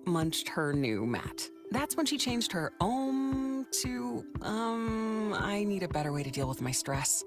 munched her new mat. That's when she changed her to I need a better way to deal with my stress.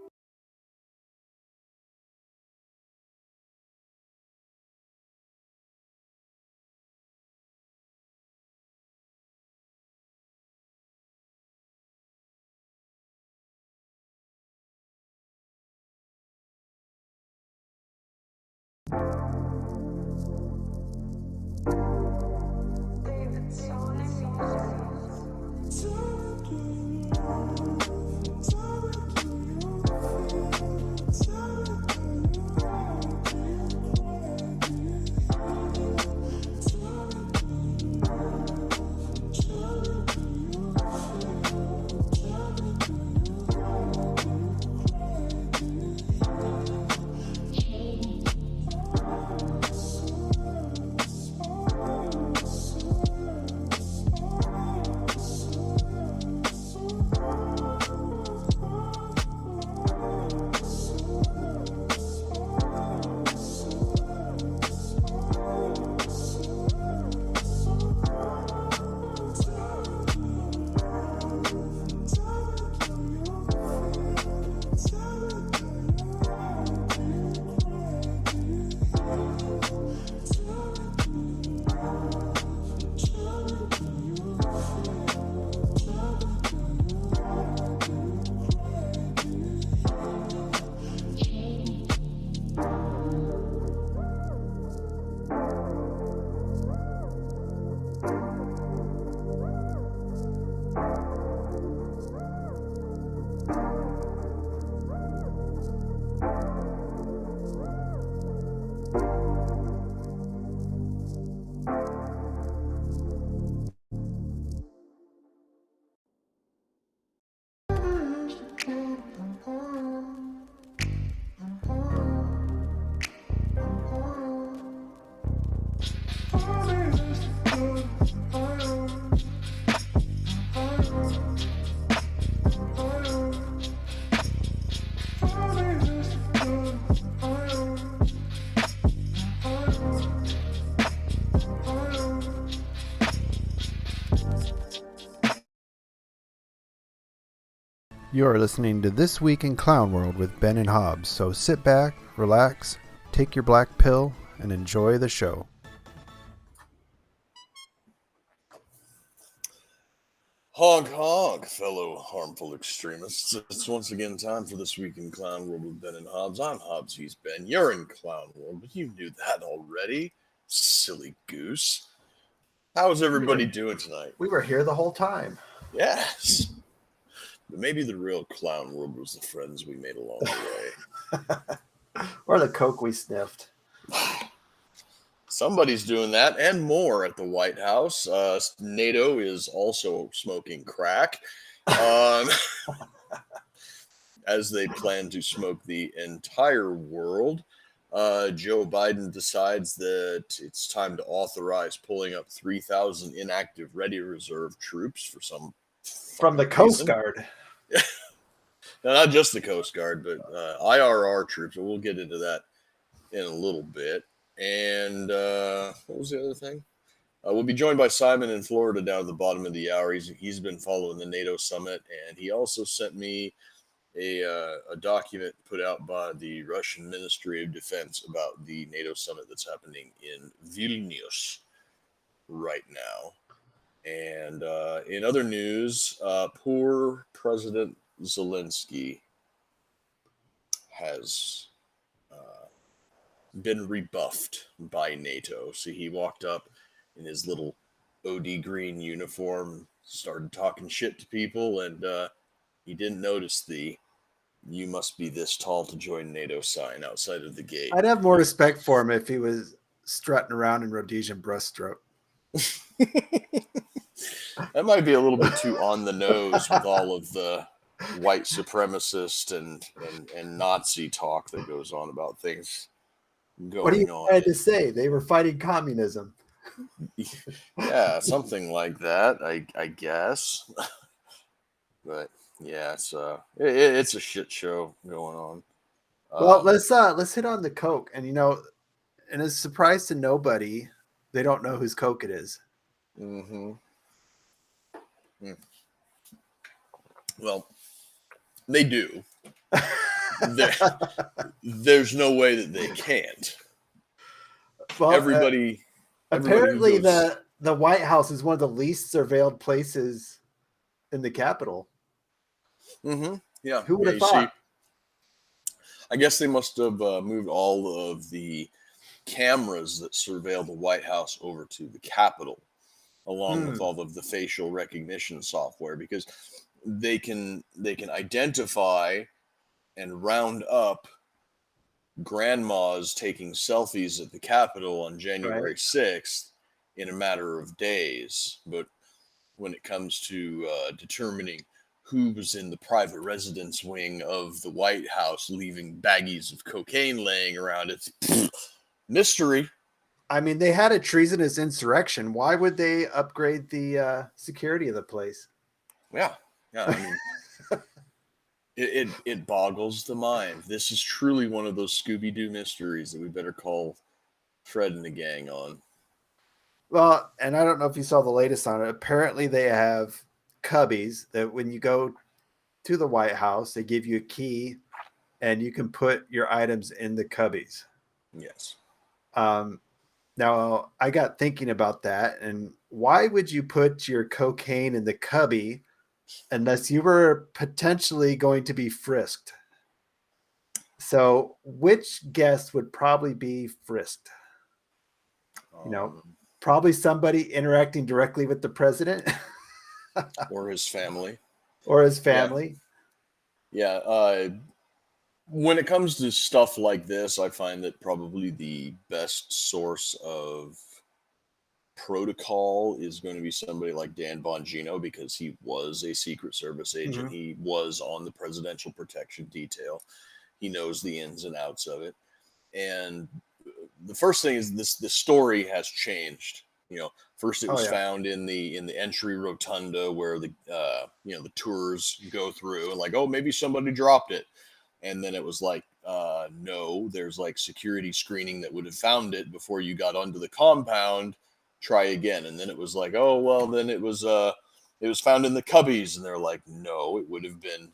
You are listening to This Week in Clown World with Ben and Hobbs, so sit back, relax, take your black pill, and enjoy the show. Honk honk, fellow harmful extremists. It's once again time for This Week in Clown World with Ben and Hobbs. I'm Hobbs, he's Ben. You're in Clown World, but you knew that already, silly goose. How is everybody doing tonight? We were here the whole time. Yes. But maybe the real Clown World was the friends we made along the way. Or the coke we sniffed. Somebody's doing that and more at the White House. NATO is also smoking crack as they plan to smoke the entire world. Joe Biden decides that it's time to authorize pulling up 3,000 inactive ready reserve troops for some from the Coast Guard. No, not just the Coast Guard, but IRR troops. We'll get into that in a little bit. And what was the other thing? We'll be joined by Simon in Florida down at the bottom of the hour. He's been following the NATO summit, and he also sent me a document put out by the Russian Ministry of Defense about the NATO summit that's happening in Vilnius right now. And in other news, poor President Zelensky has been rebuffed by NATO. So he walked up in his little OD green uniform, started talking shit to people, and he didn't notice the "you must be this tall to join NATO" sign outside of the gate. I'd have more respect for him if he was strutting around in Rhodesian breaststroke. That might be a little bit too on the nose with all of the white supremacist and Nazi talk that goes on about things going on. What are you trying to say? They were fighting communism. Yeah, something like that, I guess. But yeah, it's a shit show going on. Well, let's hit on the coke, and and a surprise to nobody, they don't know whose Coke it is. Mm-hmm. Mm. Well, they do. There's no way that they can't. Well, Everybody apparently who goes, the White House is one of the least surveilled places in the Capitol. yeah, Who would yeah, have you see, thought? I guess they must have moved all of the cameras that surveil the White House over to the Capitol, along with all of the facial recognition software, because they can identify and round up grandmas taking selfies at the Capitol on January Right. 6th in a matter of days. But when it comes to determining who was in the private residence wing of the White House leaving baggies of cocaine laying around, it's mystery. I mean, they had a treasonous insurrection. Why would they upgrade the security of the place? Yeah. I mean, it boggles the mind. This is truly one of those Scooby-Doo mysteries that we better call Fred and the gang on. Well, and I don't know if you saw the latest on it. Apparently, they have cubbies that when you go to the White House, they give you a key and you can put your items in the cubbies. Yes. Now, I got thinking about that. And why would you put your cocaine in the cubby unless you were potentially going to be frisked? So, which guest would probably be frisked? Probably somebody interacting directly with the president Or his family. or his family. Yeah. When it comes to stuff like this, I find that probably the best source of protocol is going to be somebody like Dan Bongino, because he was a Secret Service agent. He was on the Presidential Protection Detail. He knows the ins and outs of it. And the first thing is this story has changed. First it was found in the entry rotunda where the the tours go through, and like, oh, maybe somebody dropped it. And then it was like, no, there's like security screening that would have found it before you got onto the compound. Try again. And then it was like, oh, well, then it was found in the cubbies. And they're like, no, it would have been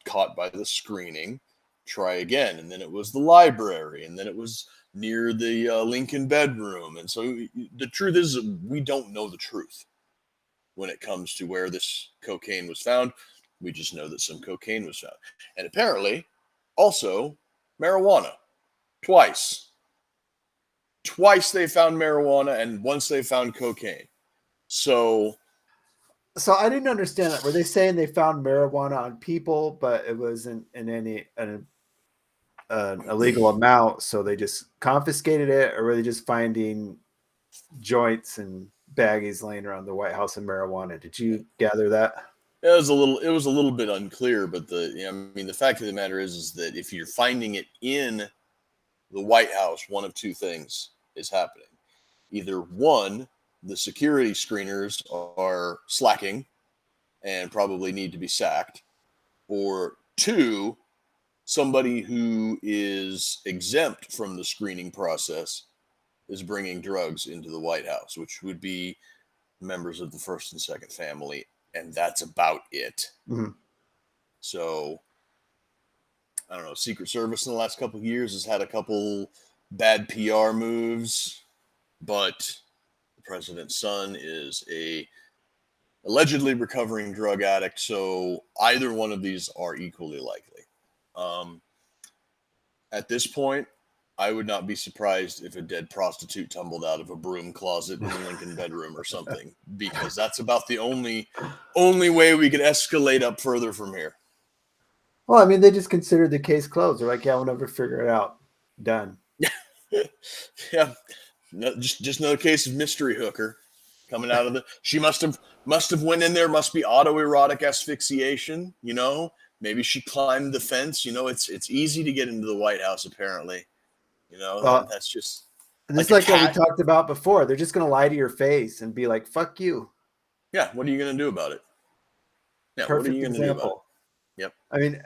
caught by the screening. Try again. And then it was the library. And then it was near the Lincoln bedroom. And so the truth is, we don't know the truth when it comes to where this cocaine was found. We just know that some cocaine was found. And apparently, also, marijuana. Twice they found marijuana, and once they found cocaine. So I didn't understand that. Were they saying they found marijuana on people, but it wasn't in an illegal amount, so they just confiscated it, or were they just finding joints and baggies laying around the White House and marijuana? Did you gather that? it was a little bit unclear, but the fact of the matter is that if you're finding it in the White House, one of two things is happening. Either one, the security screeners are slacking and probably need to be sacked, or two, somebody who is exempt from the screening process is bringing drugs into the White House, which would be members of the first and second family, and that's about it. So I don't know. Secret Service in the last couple of years has had a couple bad PR moves, but the president's son is a allegedly recovering drug addict, so either one of these are equally likely. At this point, I would not be surprised if a dead prostitute tumbled out of a broom closet in the Lincoln bedroom or something, because that's about the only way we could escalate up further from here. Well, I mean, they just considered the case closed. They're like, yeah, we'll never figure it out. Done. Yeah. No, just another case of mystery hooker coming out of the. She must have went in there. Must be autoerotic asphyxiation. Maybe she climbed the fence. It's easy to get into the White House. Apparently, that's just. And this is like what we talked about before. They're just going to lie to your face and be like, "Fuck you." Yeah. What are you going to do about it? Yeah. Perfect what are you going to do about it? Yep. I mean,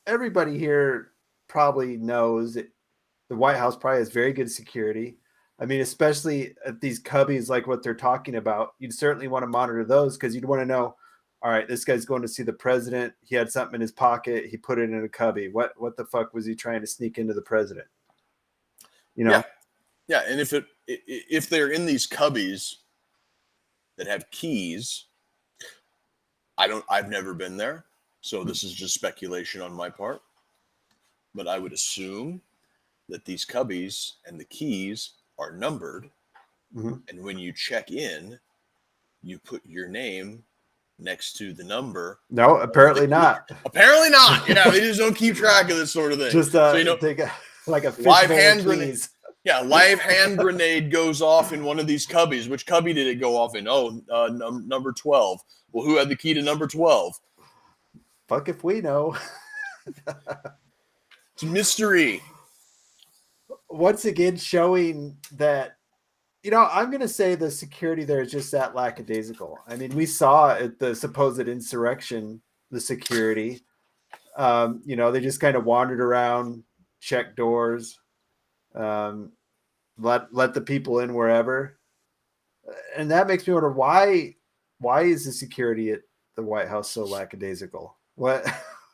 everybody here probably knows that the White House probably has very good security. I mean, especially at these cubbies, like what they're talking about, you'd certainly want to monitor those because you'd want to know, all right, this guy's going to see the president. He had something in his pocket. He put it in a cubby. What the fuck was he trying to sneak into the president? You know? Yeah. And if they're in these cubbies that have keys, I've never been there, so this is just speculation on my part. But I would assume that these cubbies and the keys are numbered, and when you check in, you put your name next to the number. No, apparently not. Apparently not. Yeah, they just don't keep track of this sort of thing. Just so, take like a live hand grenade. Yeah, live hand grenade goes off in one of these cubbies. Which cubby did it go off in? Oh, number 12. Well, who had the key to number 12? Fuck if we know. It's a mystery. Once again, showing that, I'm going to say the security there is just that lackadaisical. I mean, we saw at the supposed insurrection, the security, they just kind of wandered around, checked doors, let the people in wherever. And that makes me wonder why is the security at the White House so lackadaisical? What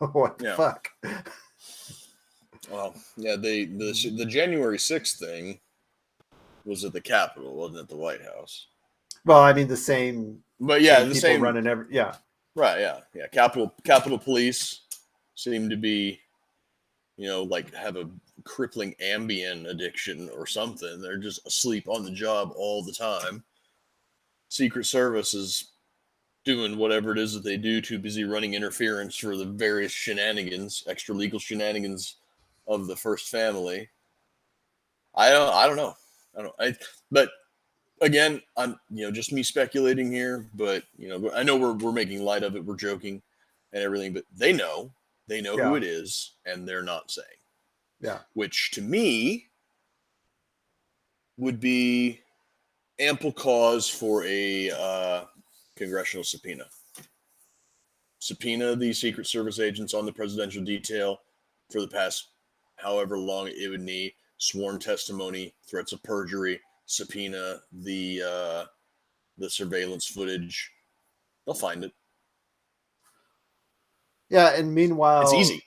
the fuck? Well, yeah, the January 6th thing was at the Capitol, wasn't at the White House. Well, I mean the same. But yeah, the people same running every. Yeah. Right. Yeah. Capitol Police seem to be, like have a crippling Ambien addiction or something. They're just asleep on the job all the time. Secret Service is doing whatever it is that they do, too busy running interference for the various shenanigans, extra legal shenanigans of the first family. I don't know. But again, I'm just me speculating here. But I know we're making light of it, we're joking and everything. But they know who it is, and they're not saying. Yeah. Which to me would be ample cause for a congressional subpoena. Subpoena the Secret Service agents on the presidential detail for the past however long it would need, sworn testimony, threats of perjury, subpoena the surveillance footage. They'll find it. Yeah, and meanwhile, it's easy.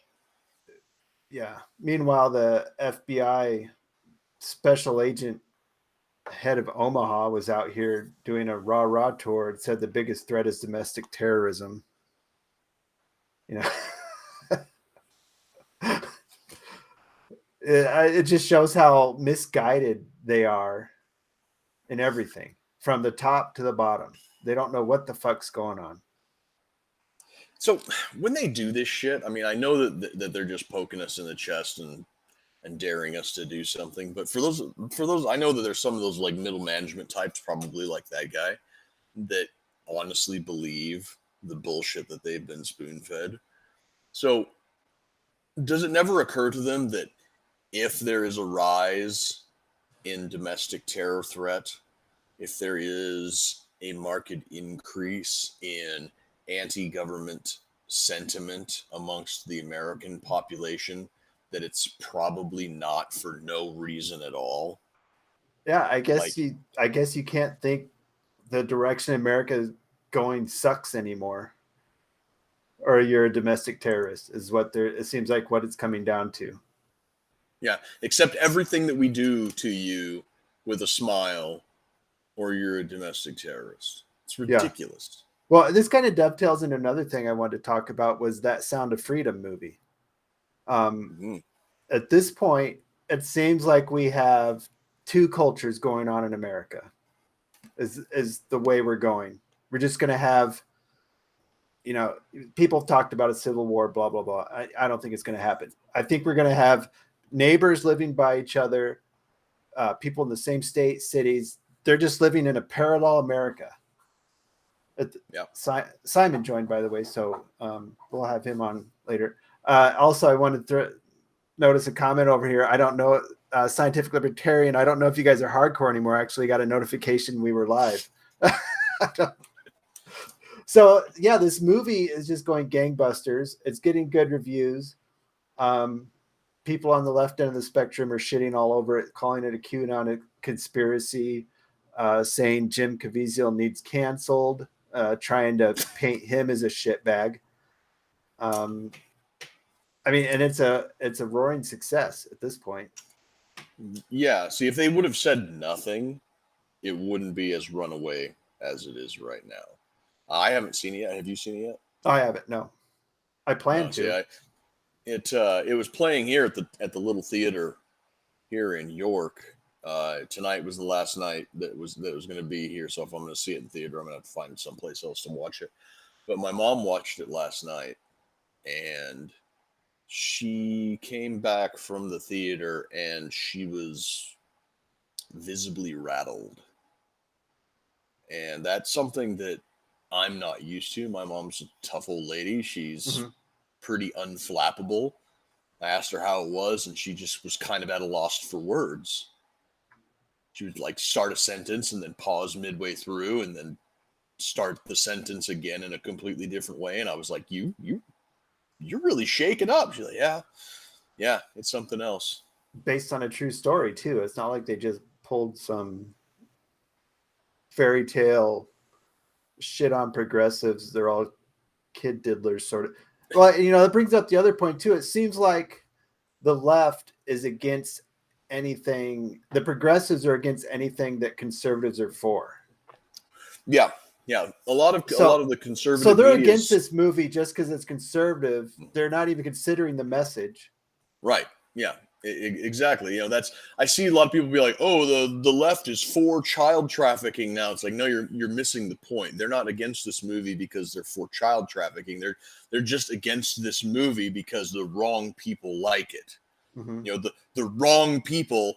Yeah. Meanwhile, the FBI special agent head of Omaha was out here doing a rah-rah tour and said the biggest threat is domestic terrorism. It just shows how misguided they are in everything, from the top to the bottom. They don't know what the fuck's going on. So when they do this shit, I mean, I know that they're just poking us in the chest and daring us to do something. But for those, I know that there's some of those like middle management types, probably like that guy, that honestly believe the bullshit that they've been spoon-fed. So does it never occur to them that if there is a rise in domestic terror threat, if there is a marked increase in anti-government sentiment amongst the American population, that it's probably not for no reason at all? Yeah, I guess you can't think the direction America is going sucks anymore, or you're a domestic terrorist is what it seems like what it's coming down to. Yeah, except everything that we do to you with a smile, or you're a domestic terrorist. It's ridiculous. Yeah. Well, this kind of dovetails into another thing I wanted to talk about, was that Sound of Freedom movie. At this point, it seems like we have two cultures going on in America. Is the way we're going. We're just going to have, people have talked about a civil war, blah, blah, blah. I don't think it's going to happen. I think we're going to have neighbors living by each other, people in the same state, cities. They're just living in a parallel America. Simon joined, by the way, so we'll have him on later. Also, I wanted to notice a comment over here. I don't know, Scientific Libertarian, I don't know if you guys are hardcore anymore. I actually got a notification we were live. So, yeah, this movie is just going gangbusters. It's getting good reviews. People on the left end of the spectrum are shitting all over it, calling it a conspiracy, saying Jim Caviezel needs canceled, trying to paint him as a shitbag. I mean, and it's a roaring success at this point. Yeah. See, if they would have said nothing, it wouldn't be as runaway as it is right now. I haven't seen it yet. Have you seen it yet? I haven't. No, I plan No, to. it was playing here at the little theater here in York. Tonight was the last night that was going to be here. So if I'm going to see it in the theater, I'm going to have to find someplace else to watch it. But my mom watched it last night, and she came back from the theater and she was visibly rattled. And that's something that I'm not used to. My mom's a tough old lady. She's pretty unflappable. I asked her how it was, and she just was kind of at a loss for words. She would like start a sentence and then pause midway through and then start the sentence again in a completely different way. And I was like, you're really shaken up. She's like, yeah, it's something else. Based on a true story too. It's not like they just pulled some fairy tale shit on progressives. They're all kid diddlers sort of. Well, that brings up the other point too. It seems like the left is against anything. The progressives are against anything that conservatives are for. Yeah. A lot of the conservative. So they're against this movie just because it's conservative. They're not even considering the message. Right. Yeah. Exactly. I see a lot of people be like, "Oh, the left is for child trafficking now." It's like, no, you're missing the point. They're not against this movie because they're for child trafficking. They're just against this movie because the wrong people like it. Mm-hmm. The wrong people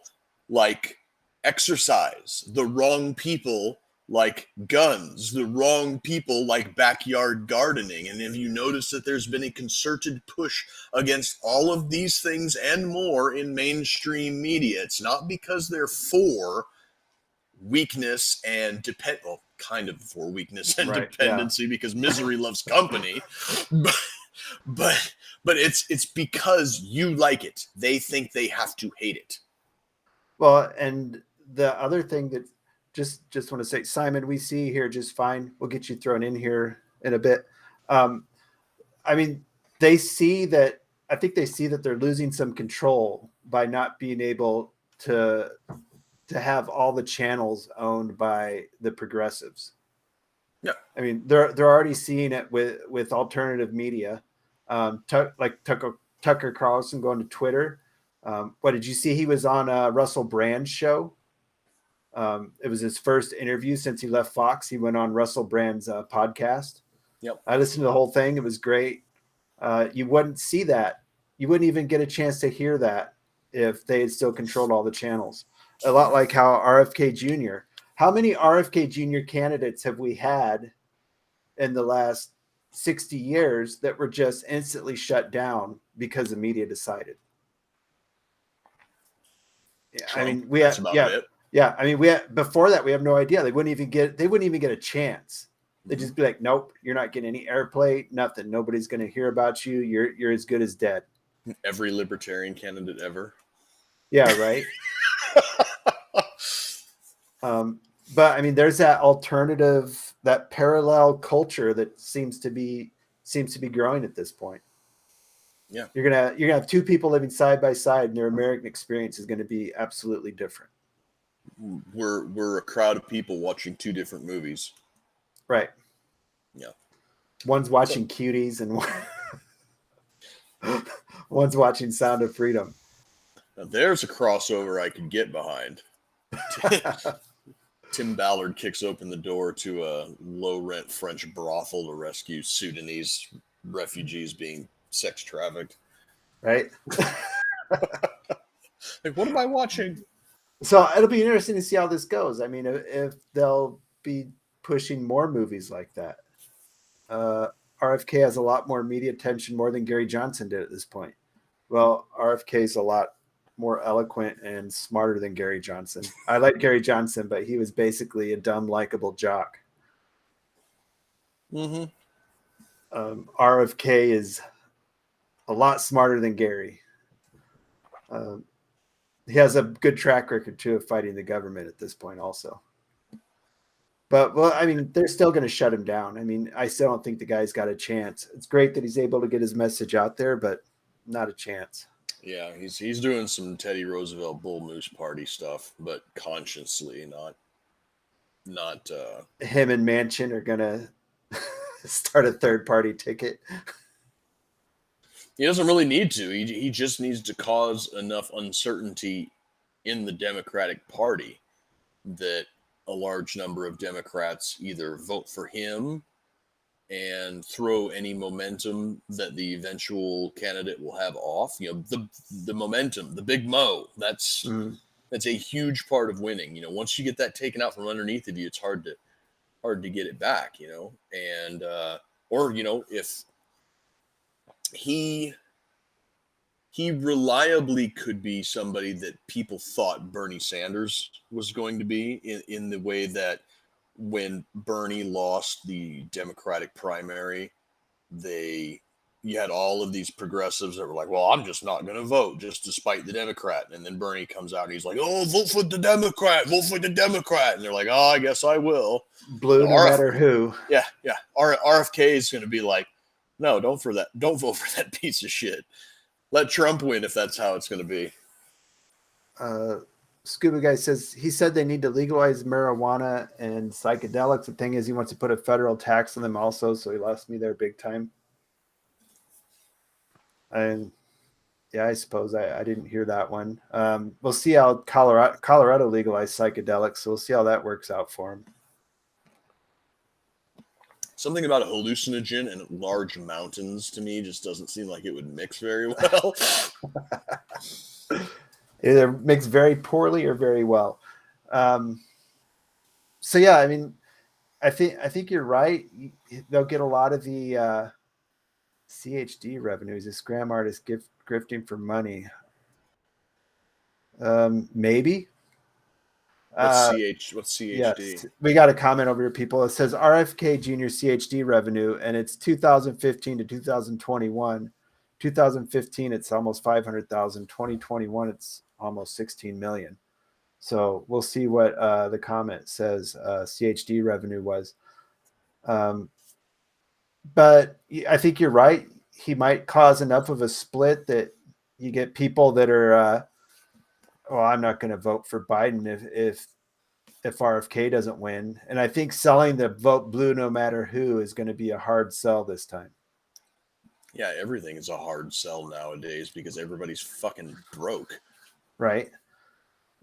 like exercise. The wrong people like guns. The wrong people like backyard gardening. And if you notice that there's been a concerted push against all of these things and more in mainstream media, it's not because they're for weakness and kind of for weakness and dependency, because misery loves company, but it's because you like it. They think they have to hate it. Well, and the other thing that just want to say, Simon, we see here just fine. We'll get you thrown in here in a bit. I mean, they see that. I think they see that they're losing some control by not being able to have all the channels owned by the progressives. Yeah, I mean, they're already seeing it with alternative media, like Tucker Carlson going to Twitter. What did you see? He was on Russell Brand's show. It was his first interview since he left Fox. He went on Russell Brand's podcast. Yep. I listened to the whole thing. It was great. You wouldn't see that. You wouldn't even get a chance to hear that if they had still controlled all the channels. A lot like how RFK Jr. How many RFK Jr. candidates have we had in the last 60 years that were just instantly shut down because the media decided? Yeah, Trump, I mean, that's about it. Yeah, I mean, before that we have no idea. They wouldn't even get a chance. They'd just be like, nope, you're not getting any airplay, nothing. Nobody's going to hear about you. You're as good as dead. Every libertarian candidate ever. Yeah, right. But I mean, there's that alternative, that parallel culture that seems to be growing at this point. Yeah, you're gonna have two people living side by side, and their American experience is going to be absolutely different. We're a crowd of people watching two different movies. Right. Yeah. One's watching Cuties and one's watching Sound of Freedom. Now there's a crossover I could get behind. Tim Ballard kicks open the door to a low-rent French brothel to rescue Sudanese refugees being sex trafficked. Right. Like, what am I watching? So it'll be interesting to see how this goes. I mean, if they'll be pushing more movies like that. RFK has a lot more media attention, more than Gary Johnson did at this point. Well, RFK is a lot more eloquent and smarter than Gary Johnson. I like Gary Johnson, but he was basically a dumb, likable jock. Mm-hmm. RFK is a lot smarter than Gary. He has a good track record too of fighting the government at this point, also. But well, I mean, they're still going to shut him down. I mean, I still don't think the guy's got a chance. It's great that he's able to get his message out there, but not a chance. Yeah, he's doing some Teddy Roosevelt Bull Moose Party stuff, but consciously, not. Him and Manchin are going to start a third-party ticket. He doesn't really need to. He just needs to cause enough uncertainty in the Democratic Party that a large number of Democrats either vote for him and throw any momentum that the eventual candidate will have off. The momentum, the big mo. That's a huge part of winning. Once you get that taken out from underneath of you, it's hard to get it back. And or if he reliably could be somebody that people thought Bernie Sanders was going to be in the way that when Bernie lost the Democratic primary, you had all of these progressives that were like, well, I'm just not going to vote just to spite the Democrat. And then Bernie comes out and he's like, oh, vote for the Democrat. And they're like, oh, I guess I will. Blue, no matter who. Yeah. RFK is going to be like, no, don't vote for that piece of shit. Let Trump win if that's how it's going to be. Scuba Guy says he said they need to legalize marijuana and psychedelics. The thing is, he wants to put a federal tax on them also, so he lost me there big time. And yeah, I suppose I didn't hear that one. We'll see how Colorado legalized psychedelics, so we'll see how that works out for him. Something about a hallucinogen and large mountains to me just doesn't seem like it would mix very well. Either mix very poorly or very well. So yeah, I mean, I think you're right. They'll get a lot of the CHD revenues. This scam artist grifting for money. Maybe. What's CHD? Yes, we got a comment over here, people. It says RFK Jr. CHD revenue, and it's 2015 to 2021. 2015, it's almost 500,000. 2021, it's almost 16 million. So we'll see what the comment says CHD revenue was. But I think you're right. He might cause enough of a split that you get people that are, well, I'm not going to vote for Biden if RFK doesn't win. And I think selling the vote blue no matter who is going to be a hard sell this time. Yeah, everything is a hard sell nowadays because everybody's fucking broke. Right.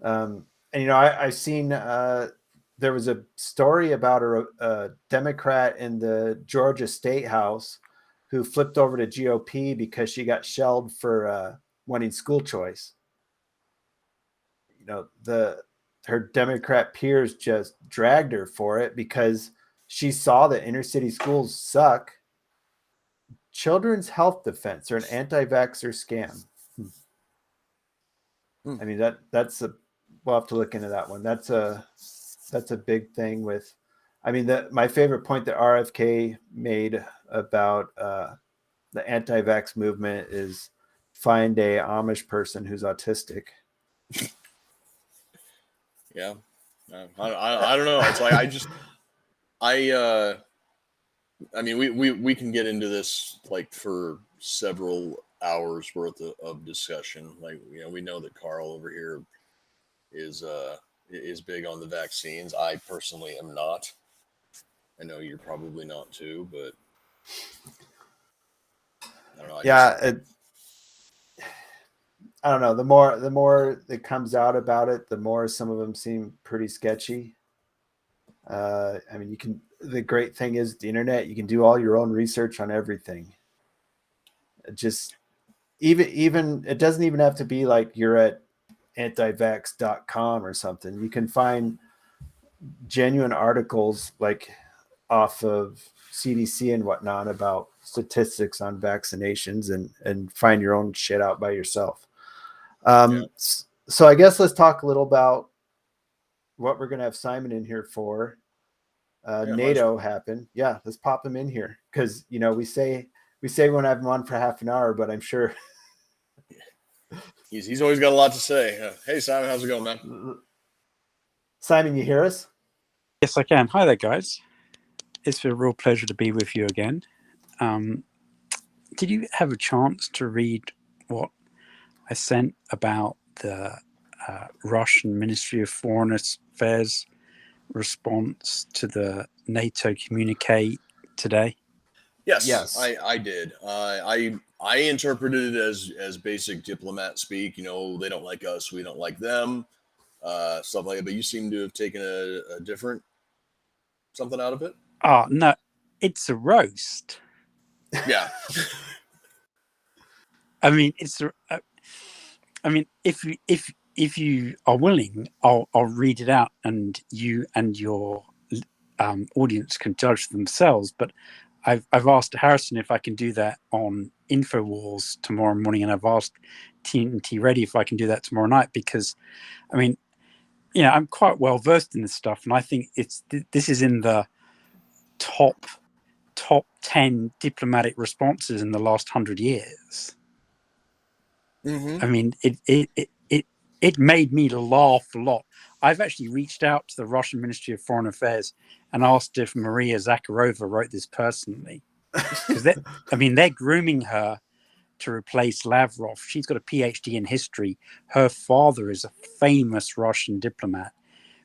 And, I've seen there was a story about a Democrat in the Georgia State House who flipped over to GOP because she got shelled for wanting school choice. Her Democrat peers just dragged her for it because she saw that inner city schools suck. Children's Health Defense, or an anti-vaxxer scam. I mean, we'll have to look into that one. That's a big thing with, I mean, my favorite point that RFK made about the anti-vax movement is find a Amish person who's autistic. Yeah. I don't know. It's like, I mean, we can get into this like for several hours worth of discussion. Like, we know that Carl over here is big on the vaccines. I personally am not. I know you're probably not too, but I don't know. I don't know. The more that comes out about it, the more some of them seem pretty sketchy. I mean, the great thing is the internet, you can do all your own research on everything. Just even it doesn't even have to be like you're at antivax.com or something. You can find genuine articles like off of CDC and whatnot about statistics on vaccinations and find your own shit out by yourself. So I guess let's talk a little about what we're going to have Simon in here for. NATO happened. Yeah, let's pop him in here because we say we want to have him on for half an hour, but I'm sure He's always got a lot to say. Hey, Simon, how's it going, man? Simon, you hear us? Yes, I can. Hi there, guys. It's a real pleasure to be with you again. Did you have a chance to read what I sent about the Russian Ministry of Foreign Affairs response to the NATO communique today? Yes. I did. I interpreted it as basic diplomat speak. They don't like us, we don't like them, stuff like that. But you seem to have taken a different something out of it. Oh, no, it's a roast. Yeah. I mean, if you are willing, I'll read it out, and you and your audience can judge for themselves. But I've asked Harrison if I can do that on InfoWars tomorrow morning, and I've asked TNT Ready if I can do that tomorrow night, because, I mean, I'm quite well versed in this stuff, and I think this is in the top 10 diplomatic responses in the last 100 years. Mm-hmm. I mean, it made me laugh a lot. I've actually reached out to the Russian Ministry of Foreign Affairs and asked if Maria Zakharova wrote this personally, because they're grooming her to replace Lavrov. She's got a PhD in history. Her father is a famous Russian diplomat.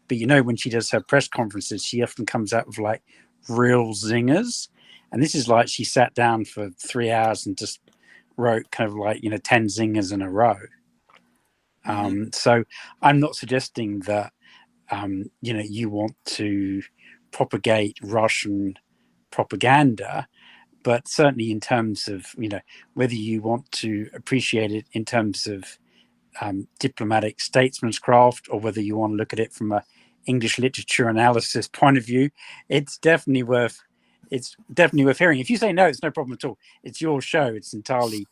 But when she does her press conferences, she often comes out with like real zingers. And this is like she sat down for 3 hours and just wrote kind of like 10 zingers in a row. So I'm not suggesting that you want to propagate Russian propaganda, but certainly in terms of whether you want to appreciate it in terms of diplomatic statesmancraft, or whether you want to look at it from a English literature analysis point of view, it's definitely worth hearing. If you say no, it's no problem at all. It's your show. It's entirely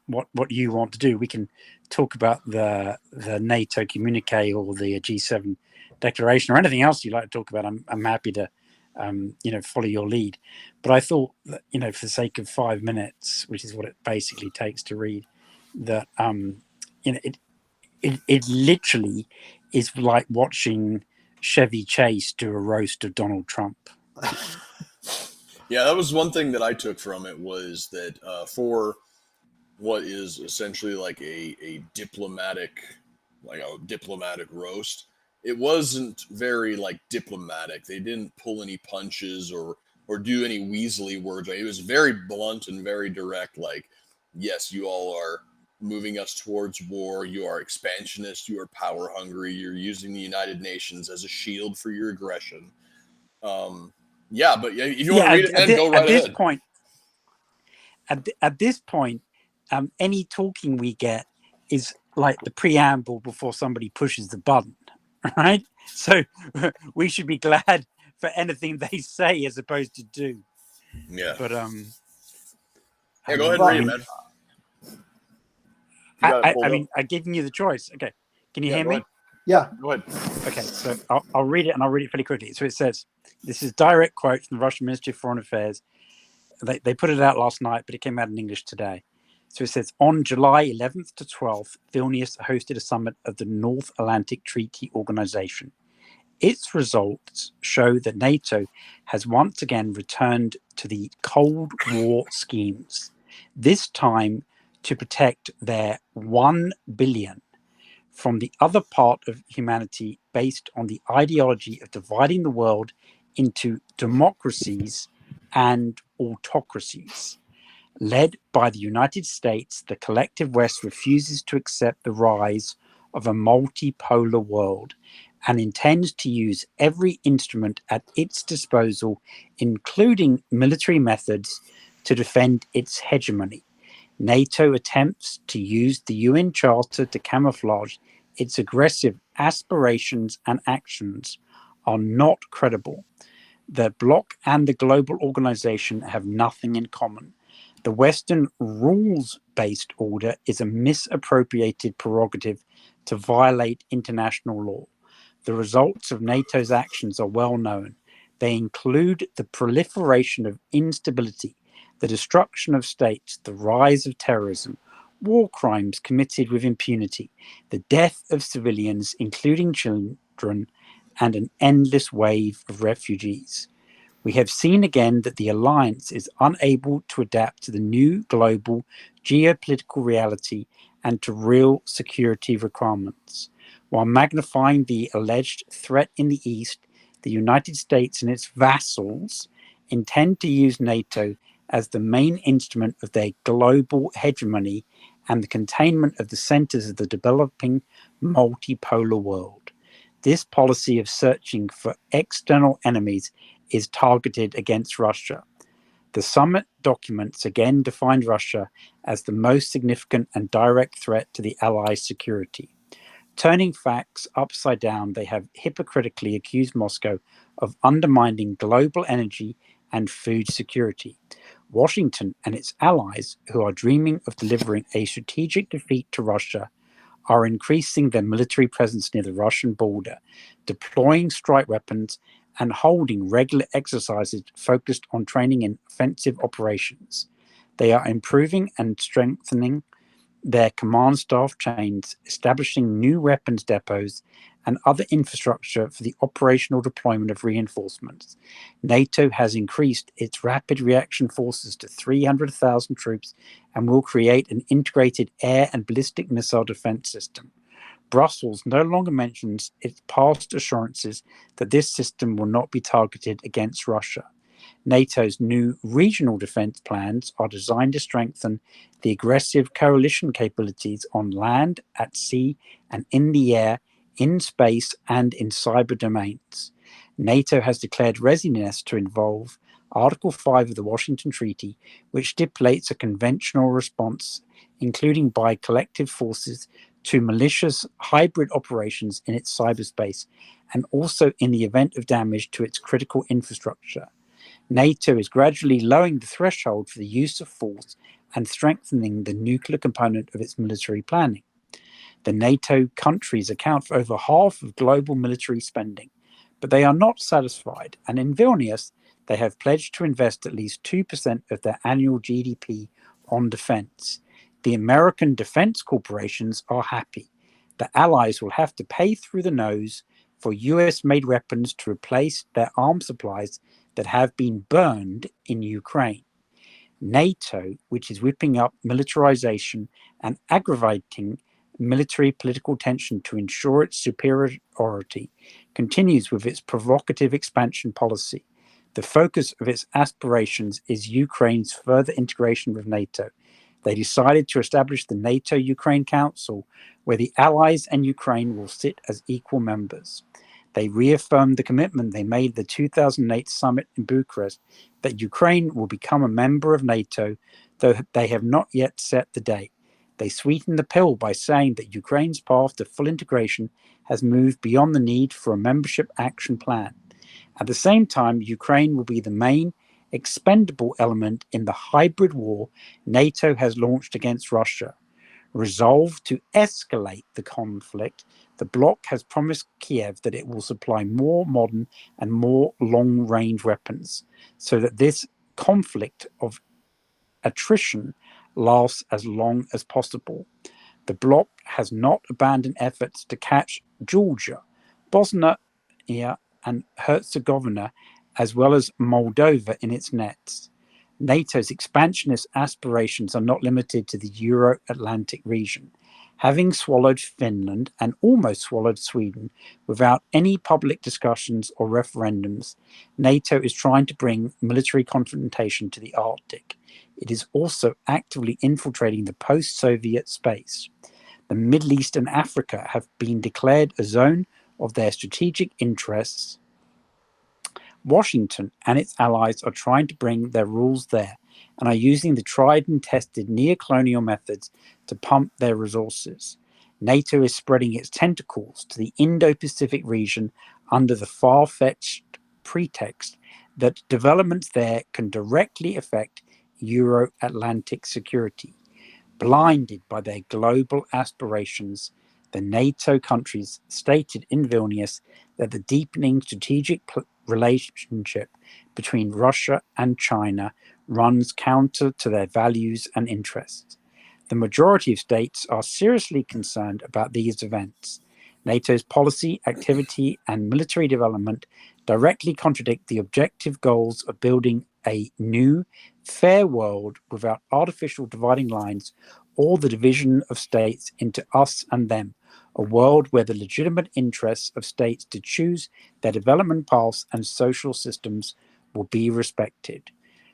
what you want to do. We can talk about the NATO communique or the G7 declaration or anything else you'd like to talk about. I'm happy to follow your lead. But I thought that, for the sake of 5 minutes, which is what it basically takes to read, that it literally is like watching Chevy Chase do a roast of Donald Trump. Yeah, that was one thing that I took from it, was that for what is essentially like a diplomatic roast, it wasn't very like diplomatic. They didn't pull any punches or do any weaselly words. It was very blunt and very direct. Like, yes, you all are moving us towards war. You are expansionist. You are power hungry. You're using the United Nations as a shield for your aggression. Yeah, but if you want to read it, then go right ahead. At this point, any talking we get is like the preamble before somebody pushes the button, right? So we should be glad for anything they say as opposed to do. Yeah. But go ahead and read it, man. I'm giving you the choice. Okay, can you hear me? Yeah, go ahead. Okay, so I'll read it, and I'll read it fairly quickly. So it says, this is direct quote from the Russian Ministry of Foreign Affairs. They put it out last night, but it came out in English today. So it says, on July 11th to 12th, Vilnius hosted a summit of the North Atlantic Treaty Organization. Its results show that NATO has once again returned to the Cold War schemes, this time to protect their 1 billion from the other part of humanity based on the ideology of dividing the world into democracies and autocracies. Led by the United States, the collective West refuses to accept the rise of a multipolar world and intends to use every instrument at its disposal, including military methods, to defend its hegemony. NATO attempts to use the UN Charter to camouflage its aggressive aspirations and actions are not credible. The bloc and the global organization have nothing in common. The Western rules-based order is a misappropriated prerogative to violate international law. The results of NATO's actions are well known. They include the proliferation of instability, the destruction of states, the rise of terrorism, war crimes committed with impunity, the death of civilians, including children, and an endless wave of refugees. We have seen again that the alliance is unable to adapt to the new global geopolitical reality and to real security requirements. While magnifying the alleged threat in the East, the United States and its vassals intend to use NATO as the main instrument of their global hegemony and the containment of the centers of the developing multipolar world. This policy of searching for external enemies is targeted against Russia. The summit documents again defined Russia as the most significant and direct threat to the Allies' security. Turning facts upside down, they have hypocritically accused Moscow of undermining global energy and food security. Washington and its allies, who are dreaming of delivering a strategic defeat to Russia, are increasing their military presence near the Russian border, deploying strike weapons, and holding regular exercises focused on training in offensive operations. They are improving and strengthening their command staff chains, establishing new weapons depots and other infrastructure for the operational deployment of reinforcements. NATO has increased its rapid reaction forces to 300,000 troops and will create an integrated air and ballistic missile defense system. Brussels no longer mentions its past assurances that this system will not be targeted against Russia. NATO's new regional defense plans are designed to strengthen the aggressive coalition capabilities on land, at sea, and in the air, in space, and in cyber domains. NATO has declared readiness to involve Article 5 of the Washington Treaty, which stipulates a conventional response, including by collective forces, to malicious hybrid operations in its cyberspace, and also in the event of damage to its critical infrastructure. NATO is gradually lowering the threshold for the use of force and strengthening the nuclear component of its military planning. The NATO countries account for over half of global military spending, but they are not satisfied, and in Vilnius, they have pledged to invest at least 2% of their annual GDP on defense. The American defense corporations are happy. The Allies will have to pay through the nose for US-made weapons to replace their arms supplies that have been burned in Ukraine. NATO, which is whipping up militarization and aggravating military political tension to ensure its superiority, continues with its provocative expansion policy. The focus of its aspirations is Ukraine's further integration with NATO. They decided to establish the NATO-Ukraine Council, where the Allies and Ukraine will sit as equal members. They reaffirmed the commitment they made at the 2008 summit in Bucharest that Ukraine will become a member of NATO, though they have not yet set the date. They sweetened the pill by saying that Ukraine's path to full integration has moved beyond the need for a membership action plan. At the same time, Ukraine will be the main expendable element in the hybrid war NATO has launched against Russia. Resolved to escalate the conflict, the bloc has promised Kiev that it will supply more modern and more long-range weapons, so that this conflict of attrition lasts as long as possible. The bloc has not abandoned efforts to catch Georgia, Bosnia and Herzegovina, as well as Moldova in its nets. NATO's expansionist aspirations are not limited to the Euro-Atlantic region. Having swallowed Finland and almost swallowed Sweden without any public discussions or referendums, NATO is trying to bring military confrontation to the Arctic. It is also actively infiltrating the post-Soviet space. The Middle East and Africa have been declared a zone of their strategic interests. Washington and its allies are trying to bring their rules there and are using the tried and tested neo-colonial methods to pump their resources. NATO is spreading its tentacles to the Indo-Pacific region under the far-fetched pretext that developments there can directly affect Euro-Atlantic security. Blinded by their global aspirations, the NATO countries stated in Vilnius that the deepening strategic relationship between Russia and China runs counter to their values and interests. The majority of states are seriously concerned about these events. NATO's policy, activity, and military development directly contradict the objective goals of building a new, fair world without artificial dividing lines or the division of states into us and them, a world where the legitimate interests of states to choose their development paths and social systems will be respected.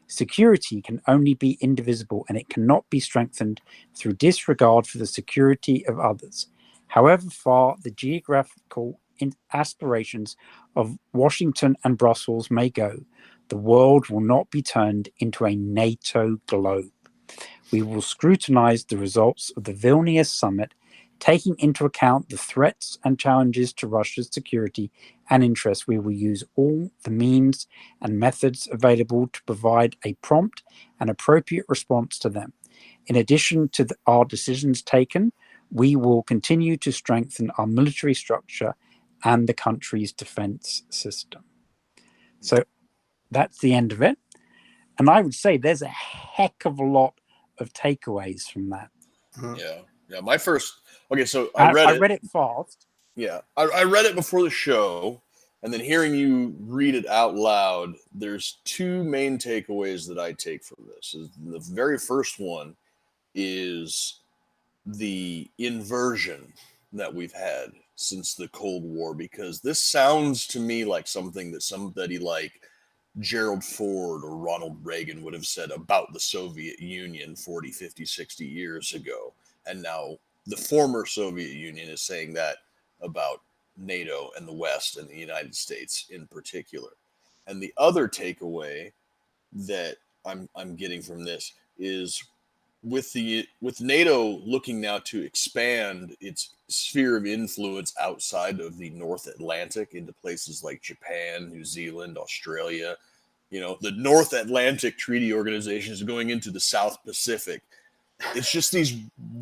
Security can only be indivisible, and it cannot be strengthened through disregard for the security of others. However far the geographical aspirations of Washington and Brussels may go, the world will not be turned into a NATO globe. We will scrutinize the results of the Vilnius summit, taking into account the threats and challenges to Russia's security and interests. We will use all the means and methods available to provide a prompt and appropriate response to them. In addition to our decisions taken, we will continue to strengthen our military structure and the country's defense system. So that's the end of it. And I would say there's a heck of a lot of takeaways from that. Yeah. My first. Okay, so I read it fast. Yeah, I read it before the show, and then hearing you read it out loud, there's two main takeaways that I take from this. The very first one is the inversion that we've had since the Cold War, because this sounds to me like something that somebody like Gerald Ford or Ronald Reagan would have said about the Soviet Union 40, 50, 60 years ago. And now the former Soviet Union is saying that about NATO and the West and the United States in particular. And the other takeaway that I'm getting from this is with NATO looking now to expand its sphere of influence outside of the North Atlantic into places like Japan, New Zealand, Australia. The North Atlantic Treaty Organization is going into the South Pacific. It's just these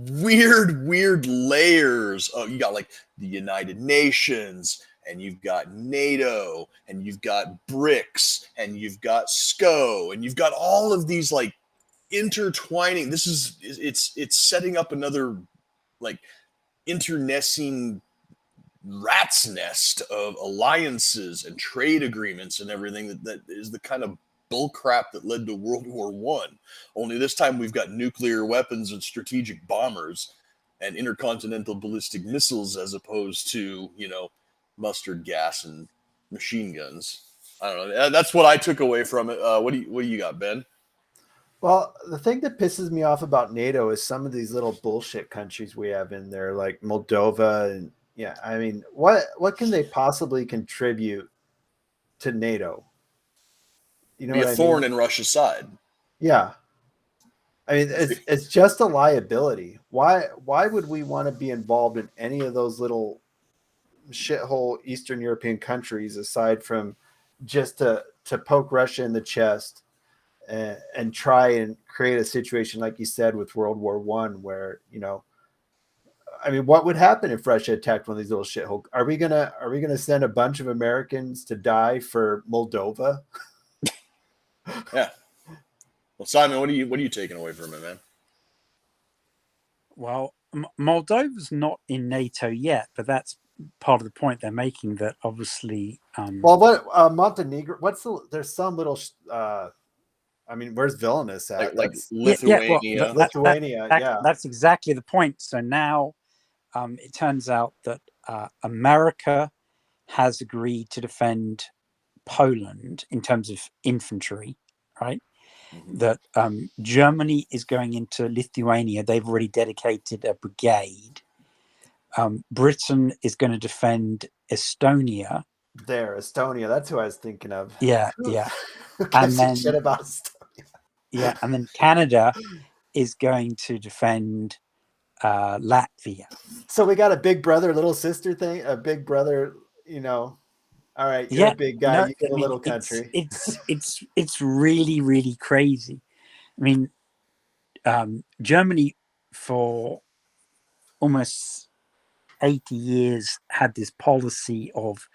weird layers of, you got like the United Nations, and you've got NATO, and you've got BRICS, and you've got SCO, and you've got all of these like intertwining. It's setting up another like internecine rat's nest of alliances and trade agreements and everything that is the kind of bullcrap that led to World War One. Only this time we've got nuclear weapons and strategic bombers and intercontinental ballistic missiles as opposed to, mustard gas and machine guns. I don't know. That's what I took away from it. What do you got, Ben? Well, the thing that pisses me off about NATO is some of these little bullshit countries we have in there, like Moldova, and I mean, what can they possibly contribute to NATO? Be a thorn in Russia's side. Yeah, I mean, it's just a liability. Why would we want to be involved in any of those little shithole Eastern European countries aside from just to poke Russia in the chest? And try and create a situation like you said with World War One, where I mean, what would happen if Russia attacked one of these little shithole? Are we gonna send a bunch of Americans to die for Moldova? Yeah. Well, Simon, what are you taking away from it, man? Well, Moldova's not in NATO yet, but that's part of the point they're making. That obviously. Well, what Montenegro? There's some little. I mean, where's Vilnius at? Like Lithuania. Lithuania, that's exactly the point. So now it turns out that America has agreed to defend Poland in terms of infantry, right? Mm-hmm. That Germany is going into Lithuania. They've already dedicated a brigade. Britain is going to defend Estonia. Estonia. That's who I was thinking of. Yeah. And then shit about Estonia. Yeah, and then Canada is going to defend Latvia. So we got a big brother, little sister thing. A big brother, All right, you're a big guy. You get a little country. It's really, really crazy. I mean, Germany for almost 80 years had this policy of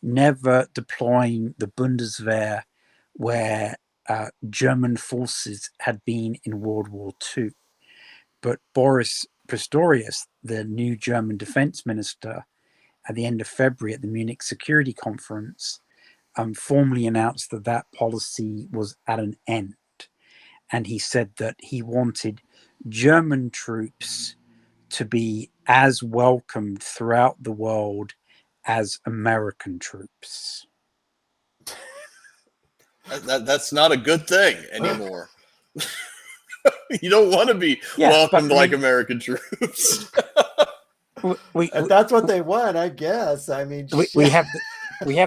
never deploying the Bundeswehr where German forces had been in World War II. But Boris Pistorius, the new German defense minister, at the end of February at the Munich Security Conference, formally announced that that policy was at an end. And he said that he wanted German troops to be as welcomed throughout the world as American troops. That's not a good thing anymore. You don't want to be welcomed like American troops. If that's what they want, I guess. I mean, we have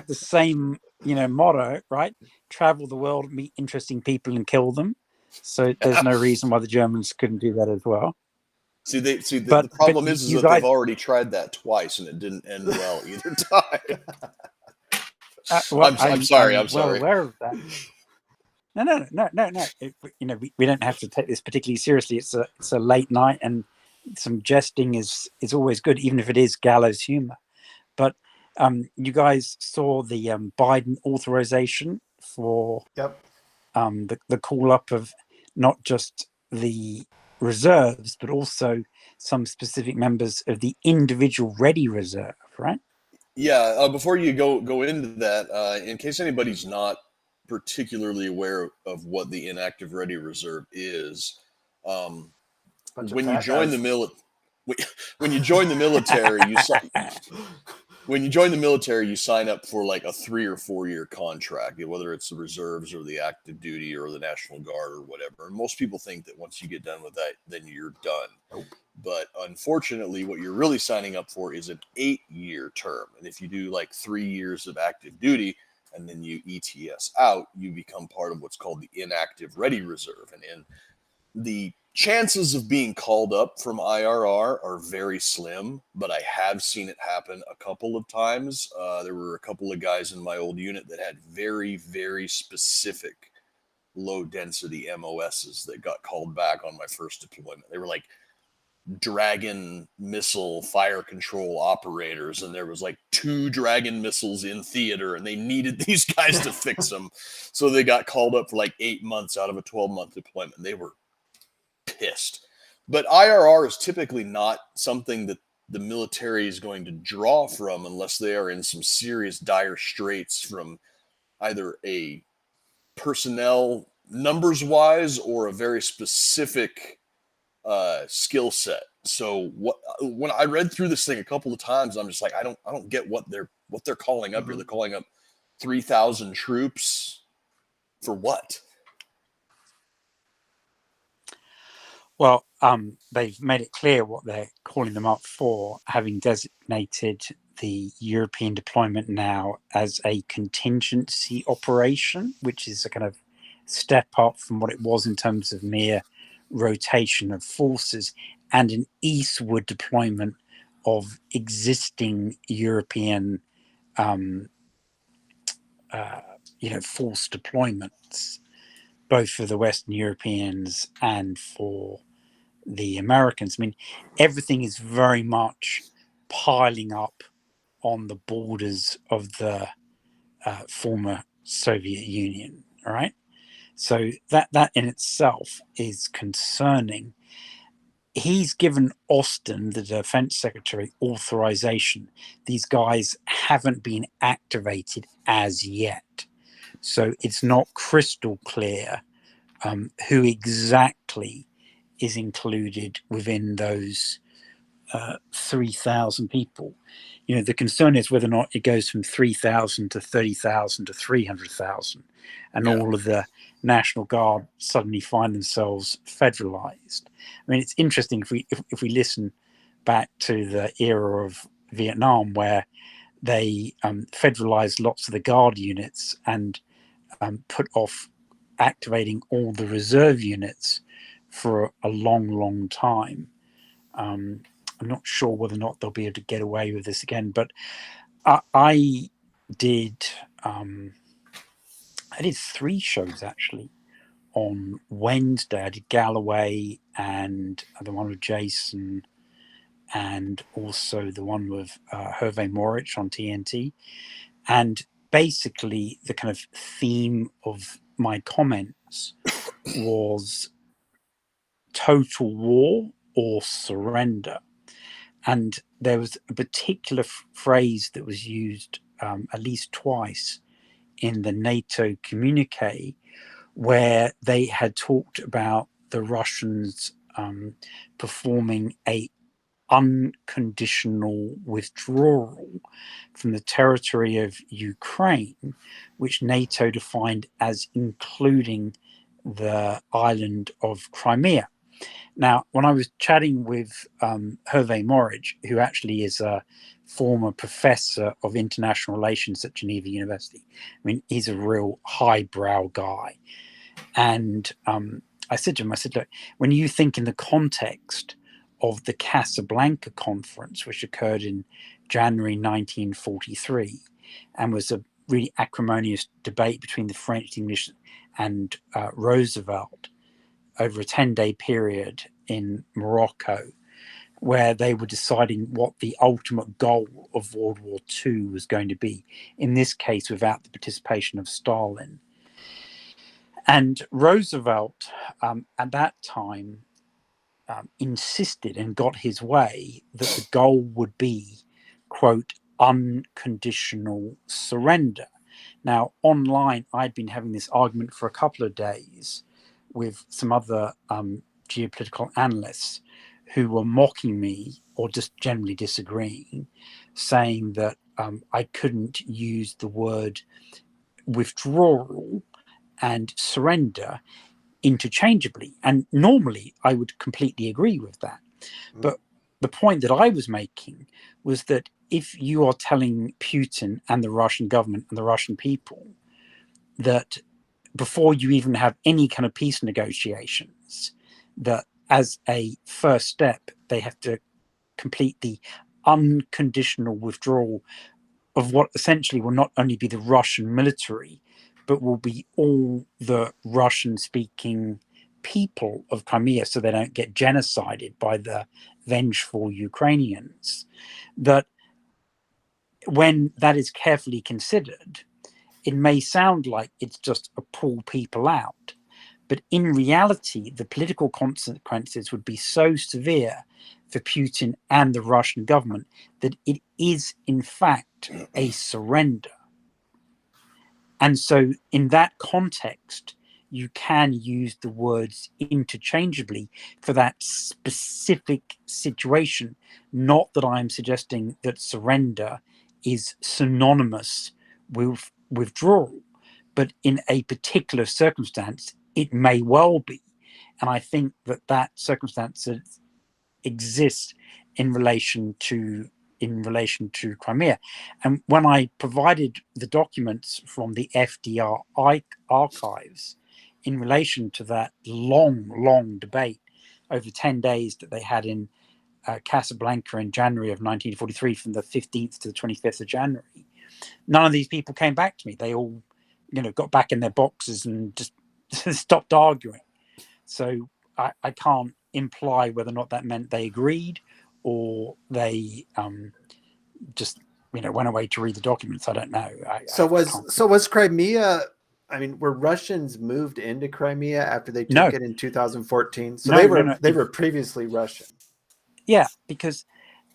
the same, motto, right? Travel the world, meet interesting people, and kill them. So there's no reason why the Germans couldn't do that as well. The problem is that they've already tried that twice and it didn't end well either time. I'm sorry. I'm sorry. Well aware of that. No. We don't have to take this particularly seriously. It's a late night, and some jesting is always good, even if it is gallows humor. But you guys saw the Biden authorization for the call up of not just the reserves, but also some specific members of the individual ready reserve, right? Yeah. Before you go into that, in case anybody's not particularly aware of what the inactive ready reserve is, when you join the military, you sign up for like a 3 or 4 year contract, whether it's the reserves or the active duty or the National Guard or whatever. And most people think that once you get done with that, then you're done. Nope. But unfortunately, what you're really signing up for is an 8-year term. And if you do like 3 years of active duty and then you ETS out, you become part of what's called the inactive ready reserve. And the chances of being called up from IRR are very slim, but I have seen it happen a couple of times. There were a couple of guys in my old unit that had very, very specific low density MOSs that got called back on my first deployment. They were like Dragon missile fire control operators, and there was like 2 Dragon missiles in theater, and they needed these guys to fix them. So they got called up for like 8 months out of a 12-month deployment. They were pissed. But IRR is typically not something that the military is going to draw from unless they are in some serious dire straits from either a personnel numbers wise or a very specific skill set. So when I read through this thing a couple of times, I'm just like, I don't get what they're calling up here. They're calling up 3,000 troops for what? Well, they've made it clear what they're calling them up for, having designated the European deployment now as a contingency operation, which is a kind of step up from what it was in terms of mere rotation of forces, and an eastward deployment of existing European force deployments, both for the Western Europeans and for the Americans. I mean, everything is very much piling up on the borders of the former Soviet Union, right? So that in itself is concerning. He's given Austin, the defense secretary, authorization. These guys haven't been activated as yet. So it's not crystal clear who exactly is included within those 3,000 people. The concern is whether or not it goes from 3,000 to 30,000 to 300,000, and all of the National Guard suddenly find themselves federalized. I mean, it's interesting if we listen back to the era of Vietnam, where they federalized lots of the Guard units and put off activating all the reserve units for a long, long time. I'm not sure whether or not they'll be able to get away with this again, but I did 3 shows actually on Wednesday. I did Galloway and the one with Jason, and also the one with Hervé Moritz on TNT. And basically the kind of theme of my comments was total war or surrender. And there was a particular phrase that was used at least twice in the NATO communique, where they had talked about the Russians performing a unconditional withdrawal from the territory of Ukraine, which NATO defined as including the island of Crimea. Now, when I was chatting with Hervé Morridge, who actually is a former professor of international relations at Geneva University, I mean, he's a real highbrow guy. And I said to him, I said, look, when you think in the context of the Casablanca conference, which occurred in January 1943, and was a really acrimonious debate between the French, English, and Roosevelt over a 10-day period in Morocco, where they were deciding what the ultimate goal of World War II was going to be, in this case, without the participation of Stalin. And Roosevelt, at that time, insisted and got his way that the goal would be, quote, unconditional surrender. Now, online, I'd been having this argument for a couple of days with some other geopolitical analysts who were mocking me or just generally disagreeing, saying that I couldn't use the word withdrawal and surrender interchangeably. And normally I would completely agree with that. But the point that I was making was that if you are telling Putin and the Russian government and the Russian people that before you even have any kind of peace negotiations, that as a first step, they have to complete the unconditional withdrawal of what essentially will not only be the Russian military, but will be all the Russian-speaking people of Crimea, so they don't get genocided by the vengeful Ukrainians. That when that is carefully considered, it may sound like it's just a pull people out, but in reality, the political consequences would be so severe for Putin and the Russian government that it is, in fact, a surrender. And so in that context, you can use the words interchangeably for that specific situation. Not that I'm suggesting that surrender is synonymous with withdrawal, but in a particular circumstance, it may well be. And I think that that circumstance exists in relation to Crimea. And when I provided the documents from the FDR archives in relation to that long debate over 10 days that they had in Casablanca in January of 1943, from the 15th to the 25th of January, none of these people came back to me. They all, got back in their boxes and just stopped arguing. So I can't imply whether or not that meant they agreed or they just went away to read the documents. I don't know. Was Crimea? I mean, were Russians moved into Crimea after they took it in 2014? So they were previously Russian. Yeah, because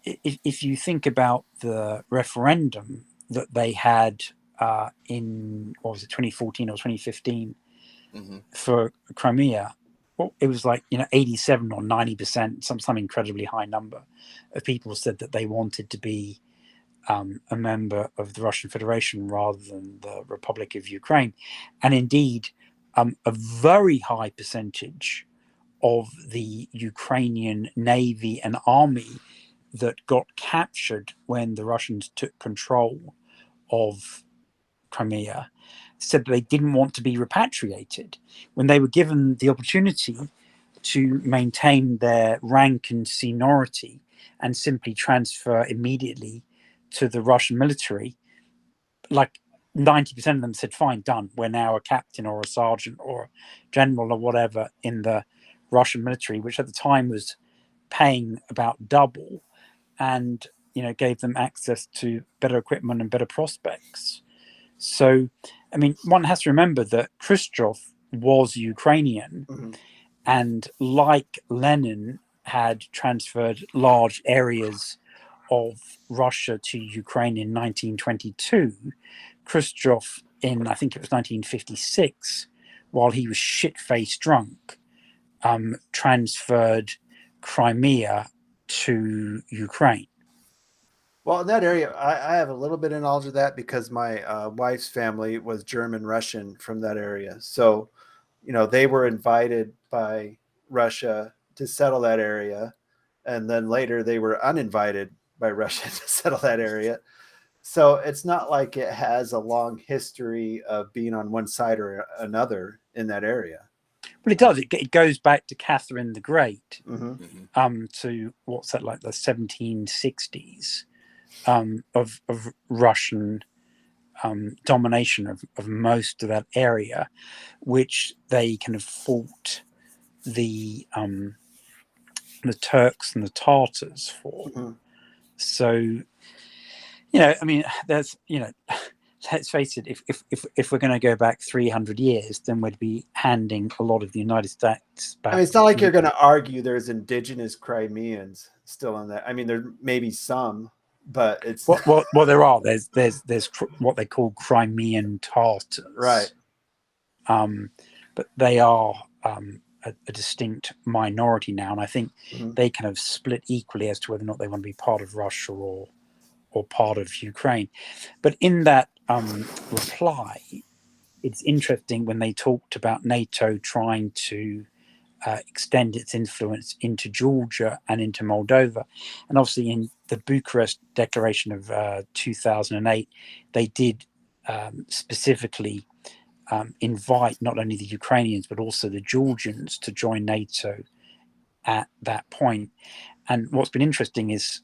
if you think about the referendum that they had in 2014 or 2015 for Crimea, well, it was like 87 or 90%, some incredibly high number of people said that they wanted to be a member of the Russian Federation rather than the Republic of Ukraine. And indeed, a very high percentage of the Ukrainian Navy and army that got captured when the Russians took control of Crimea said that they didn't want to be repatriated. When they were given the opportunity to maintain their rank and seniority and simply transfer immediately to the Russian military, like 90% of them said, fine, done. We're now a captain or a sergeant or a general or whatever in the Russian military, which at the time was paying about double and, gave them access to better equipment and better prospects. So, I mean, one has to remember that Khrushchev was Ukrainian, and like Lenin, had transferred large areas of Russia to Ukraine in 1922, Khrushchev in, I think it was 1956, while he was shit-faced drunk, transferred Crimea to Ukraine. Well, in that area, I have a little bit of knowledge of that because my wife's family was German Russian from that area. So, they were invited by Russia to settle that area. And then later they were uninvited by Russia to settle that area. So it's not like it has a long history of being on one side or another in that area. Well, it does. It goes back to Catherine the Great, Mm-hmm. to what's that, like the 1760s, of Russian domination of most of that area, which they kind of fought the Turks and the Tartars for. Mm-hmm. So, there's, let's face it, if we're going to go back 300 years, then we'd be handing a lot of the United States back. I mean, it's not like you're going to argue there's indigenous Crimeans still in that. I mean, there may be some, but it's well there are. There's what they call Crimean Tartars, right. But they are a distinct minority now, and I think they kind of split equally as to whether or not they want to be part of Russia or part of Ukraine. But in that reply, it's interesting when they talked about NATO trying to extend its influence into Georgia and into Moldova. And obviously in the Bucharest Declaration of 2008, they did specifically invite not only the Ukrainians, but also the Georgians to join NATO at that point. And what's been interesting is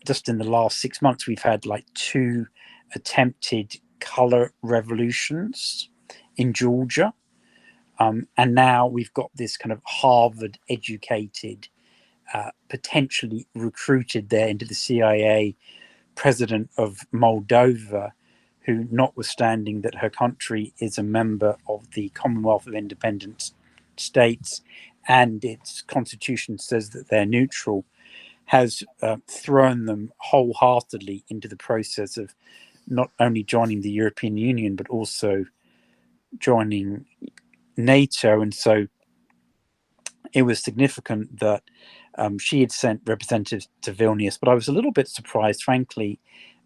just in the last 6 months, we've had like 2 attempted color revolutions in Georgia. And now we've got this kind of Harvard educated, potentially recruited there into the CIA president of Moldova, who, notwithstanding that her country is a member of the Commonwealth of Independent States and its constitution says that they're neutral, has thrown them wholeheartedly into the process of not only joining the European Union, but also joining NATO. And so it was significant that she had sent representatives to Vilnius. But I was a little bit surprised, frankly,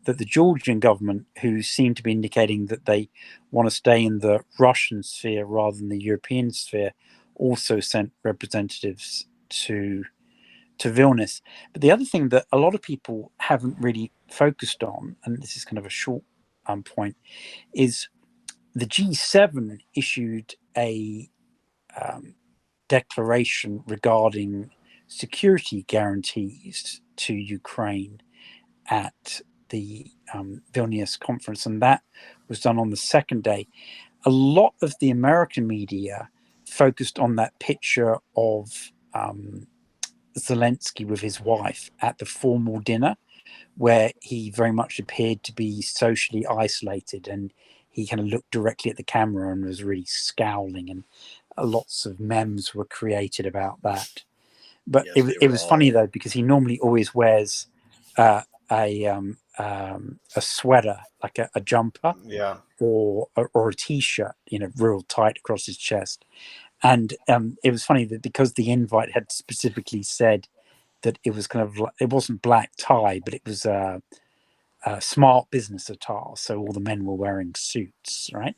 that the Georgian government, who seemed to be indicating that they want to stay in the Russian sphere rather than the European sphere, also sent representatives to Vilnius. But the other thing that a lot of people haven't really focused on, and this is kind of a short point, is the G7 issued a declaration regarding security guarantees to Ukraine at the Vilnius conference, and that was done on the second day. A lot of the American media focused on that picture of Zelensky with his wife at the formal dinner, where he very much appeared to be socially isolated, and he kind of looked directly at the camera and was really scowling, and lots of memes were created about that. But Yes, it was funny though, because he normally always wears a sweater, like a jumper, or a t-shirt, real tight across his chest. And it was funny that because the invite had specifically said that it was kind of like, it wasn't black tie, but it was a smart business attire. So all the men were wearing suits, right?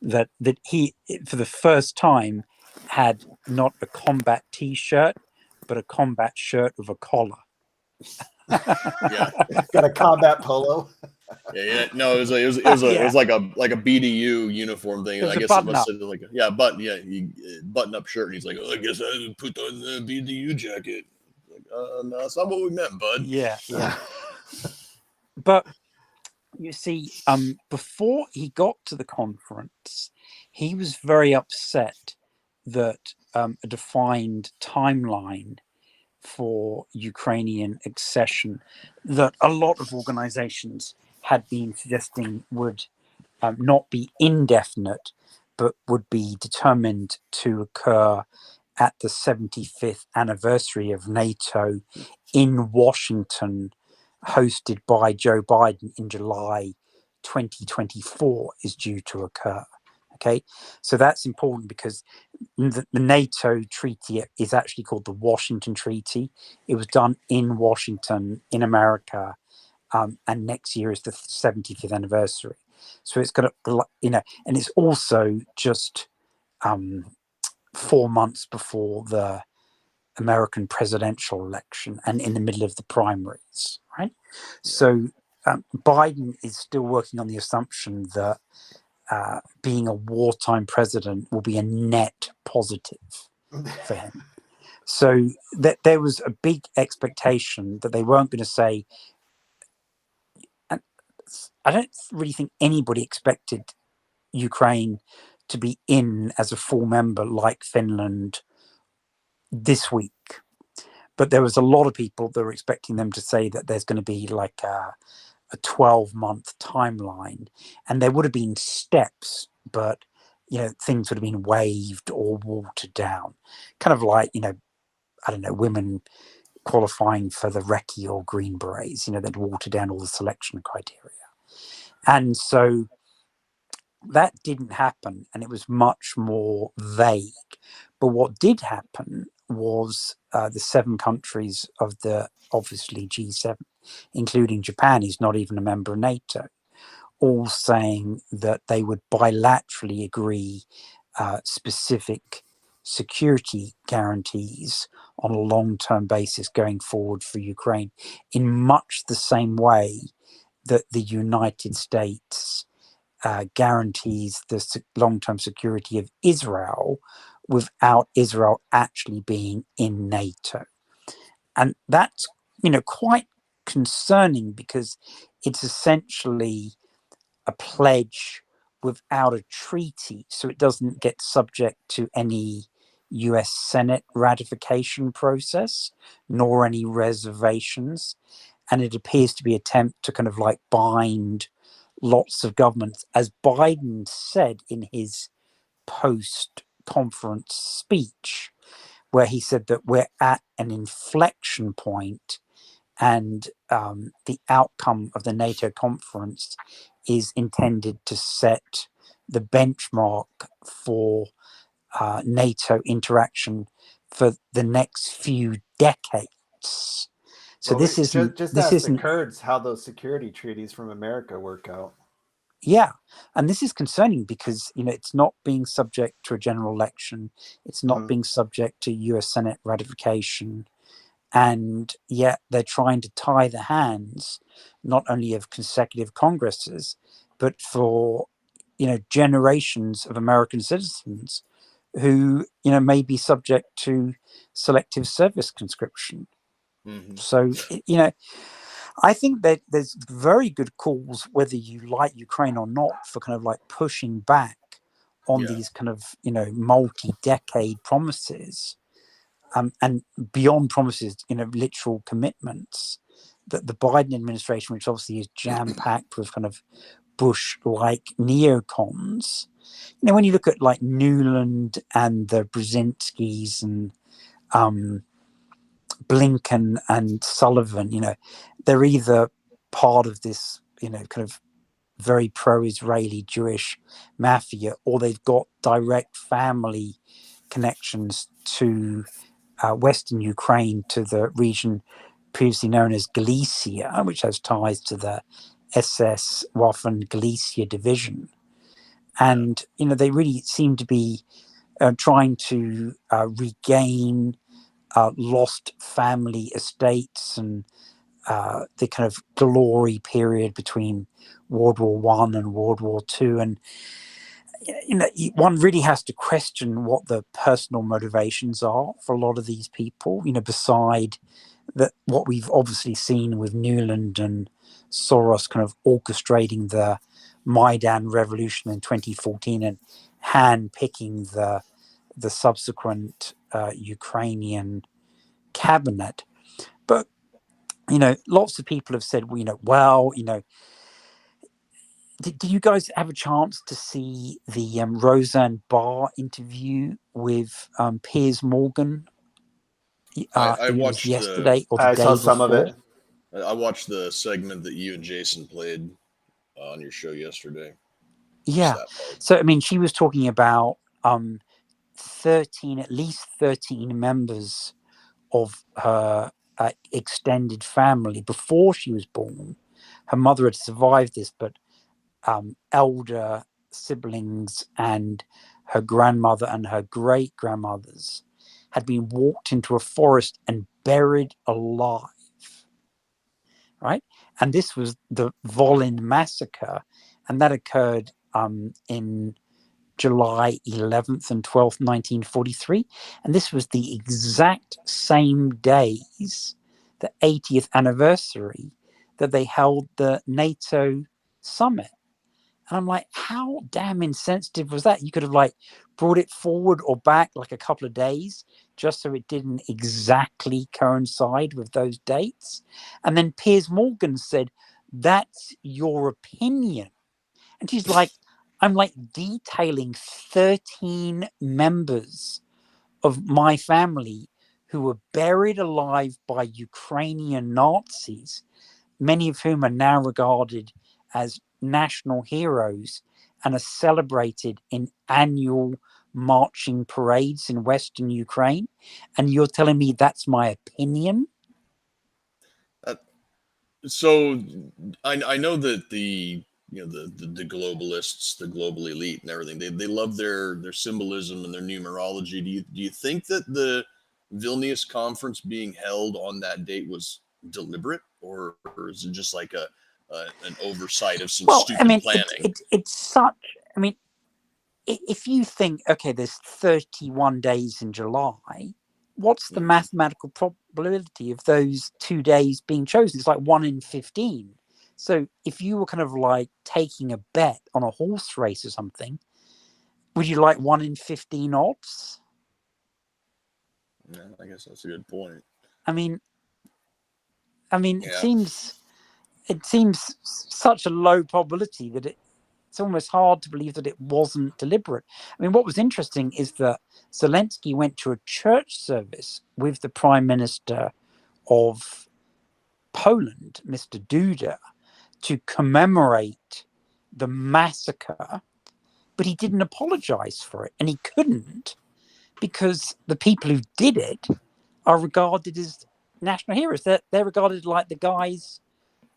That he, for the first time, had not a combat t-shirt, but a combat shirt with a collar. Yeah, got a combat polo. Yeah. No, it was like a BDU uniform thing. I guess it must have like button up shirt. And he's like, I guess I put on the BDU jacket. Like, no, that's not what we meant, bud. Yeah. But you see, before he got to the conference, he was very upset that a defined timeline for Ukrainian accession that a lot of organizations had been suggesting would not be indefinite, but would be determined to occur at the 75th anniversary of NATO in Washington, hosted by Joe Biden in July 2024, is due to occur. Okay, so that's important because the NATO treaty is actually called the Washington Treaty. It was done in Washington, in America, and next year is the 75th anniversary. So it's got to, and it's also just 4 months before the American presidential election and in the middle of the primaries, right? So Biden is still working on the assumption that being a wartime president will be a net positive for him. So that there was a big expectation that they weren't going to say, and I don't really think anybody expected Ukraine to be in as a full member like Finland this week. But there was a lot of people that were expecting them to say that there's going to be like a 12-month timeline, and there would have been steps, but things would have been waived or watered down, kind of like I don't know, women qualifying for the recce or Green Berets. They'd water down all the selection criteria, and so that didn't happen, and it was much more vague. But what did happen was the 7 countries of the obviously G7, including Japan, who's not even a member of NATO, all saying that they would bilaterally agree specific security guarantees on a long-term basis going forward for Ukraine, in much the same way that the United States guarantees the long-term security of Israel without Israel actually being in NATO. And that's, quite concerning, because it's essentially a pledge without a treaty, so it doesn't get subject to any US Senate ratification process, nor any reservations. And it appears to be an attempt to kind of like bind lots of governments, as Biden said in his post-conference speech, where he said that we're at an inflection point, and the outcome of the NATO conference is intended to set the benchmark for NATO interaction for the next few decades. So well, this isn't just this ask isn't the Kurds how those security treaties from America work out. Yeah, and this is concerning because it's not being subject to a general election. It's not being subject to US Senate ratification, and yet they're trying to tie the hands not only of consecutive Congresses, but for generations of American citizens who may be subject to selective service conscription. So I think that there's very good calls, whether you like Ukraine or not, for kind of like pushing back on these kind of multi-decade promises, and beyond promises, literal commitments that the Biden administration, which obviously is jam-packed with kind of Bush-like neocons. When you look at like Newland and the Brzezinskis and Blinken and Sullivan, they're either part of this, kind of very pro-Israeli Jewish mafia, or they've got direct family connections to Western Ukraine, to the region previously known as Galicia, which has ties to the SS Waffen Galicia division. And, they really seem to be trying to regain lost family estates and the kind of glory period between World War One and World War Two. And one really has to question what the personal motivations are for a lot of these people, beside that what we've obviously seen with Newland and Soros kind of orchestrating the Maidan revolution in 2014 and hand-picking the subsequent Ukrainian cabinet. But lots of people have said, did you guys have a chance to see the Roseanne Barr interview with Piers Morgan. I It was watched yesterday or the I day saw some of before. it. I watched the segment that you and Jason played on your show yesterday. Just Yeah. that part. So I mean, she was talking about 13, at least 13 members of her extended family before she was born. Her mother had survived this, but elder siblings and her grandmother and her great grandmothers had been walked into a forest and buried alive. Right? And this was the Volyn massacre, and that occurred in July 11th and 12th, 1943. And this was the exact same days, the 80th anniversary, that they held the NATO summit. And I'm like, how damn insensitive was that? You could have like brought it forward or back like a couple of days just so it didn't exactly coincide with those dates. And then Piers Morgan said, that's your opinion. And she's like, I'm like detailing 13 members of my family who were buried alive by Ukrainian Nazis, many of whom are now regarded as national heroes and are celebrated in annual marching parades in Western Ukraine. And you're telling me that's my opinion? So I know that the the globalists, the global elite, and everything, they love their symbolism and their numerology. Do you think that the Vilnius conference being held on that date was deliberate, or is it just like an oversight of some Well, I stupid mean, planning? it's such. I mean, if you think, okay, there's 31 days in July, what's the mathematical probability of those 2 days being chosen? It's like 1 in 15. So if you were kind of like taking a bet on a horse race or something, would you like 1 in 15 odds? Yeah, I guess that's a good point. I mean, it Yeah. seems such a low probability that it's almost hard to believe that it wasn't deliberate. I mean, what was interesting is that Zelensky went to a church service with the Prime Minister of Poland, Mr. Duda, to commemorate the massacre, but he didn't apologize for it, and he couldn't because the people who did it are regarded as national heroes. They're regarded like the guys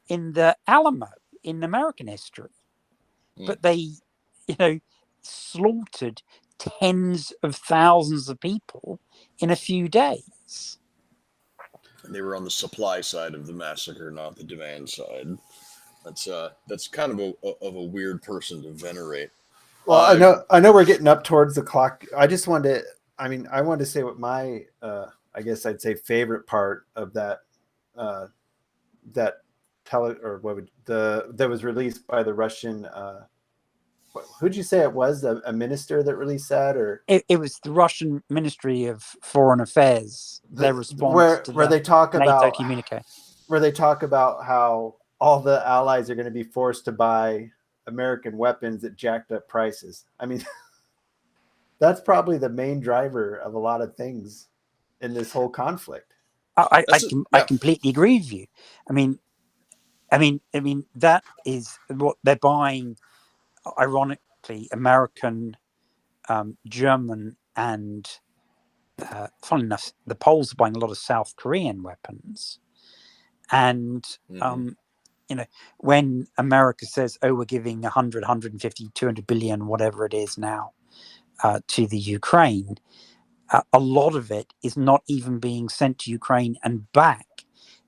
in the Alamo in American history. But they, slaughtered tens of thousands of people in a few days. And they were on the supply side of the massacre, not the demand side. That's kind of a weird person to venerate. Well, I know we're getting up towards the clock. I just wanted to, I wanted to say what my, I guess I'd say favorite part of that, that that was released by the Russian, who'd you say it was? A minister that released that, or It was the Russian Ministry of Foreign Affairs, their response to where the they talk NATO about communique. Where they talk about how all the allies are going to be forced to buy American weapons at jacked up prices. I mean, that's probably the main driver of a lot of things in this whole conflict. I completely agree with you. I mean, that is what they're buying. Ironically, American, German, and funnily enough, the Poles are buying a lot of South Korean weapons. And when America says, "Oh, we're giving 100, 150, 200 billion, whatever it is now, to the Ukraine," a lot of it is not even being sent to Ukraine and back.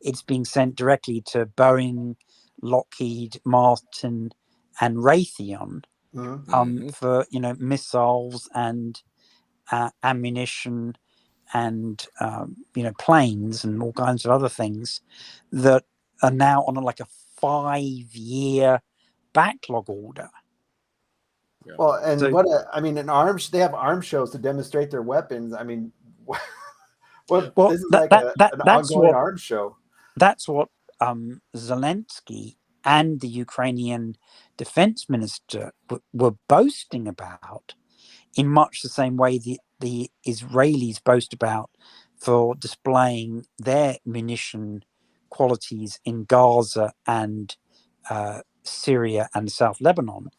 It's being sent directly to Boeing, Lockheed Martin, and Raytheon for missiles and ammunition and planes and all kinds of other things that are now on like a 5-year backlog order. Yeah. Well, and they have arms shows to demonstrate their weapons. I mean, this is like an ongoing arms show. That's what Zelensky and the Ukrainian defense minister were boasting about in much the same way the Israelis boast about for displaying their munition qualities in Gaza and Syria and South Lebanon.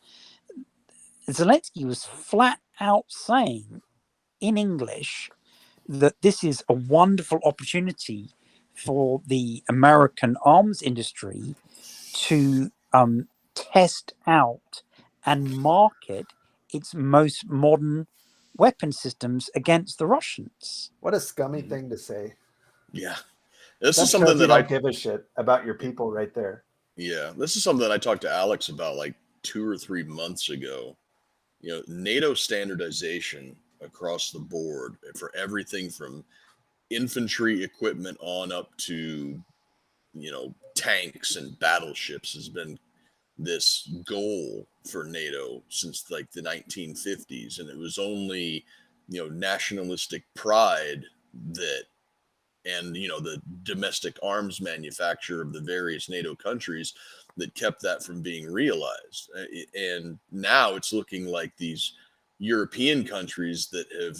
Zelensky was flat out saying in English that this is a wonderful opportunity for the American arms industry to test out and market its most modern weapon systems against the Russians. What a scummy thing to say. Yeah. This That is something shows you that don't give a shit about your people right there. this is something that I talked to Alex about like 2 or 3 months ago. NATO standardization across the board for everything from infantry equipment on up to, tanks and battleships has been this goal for NATO since like the 1950s. And it was only, nationalistic pride that, and the domestic arms manufacture of the various NATO countries that kept that from being realized. And now it's looking like these European countries that have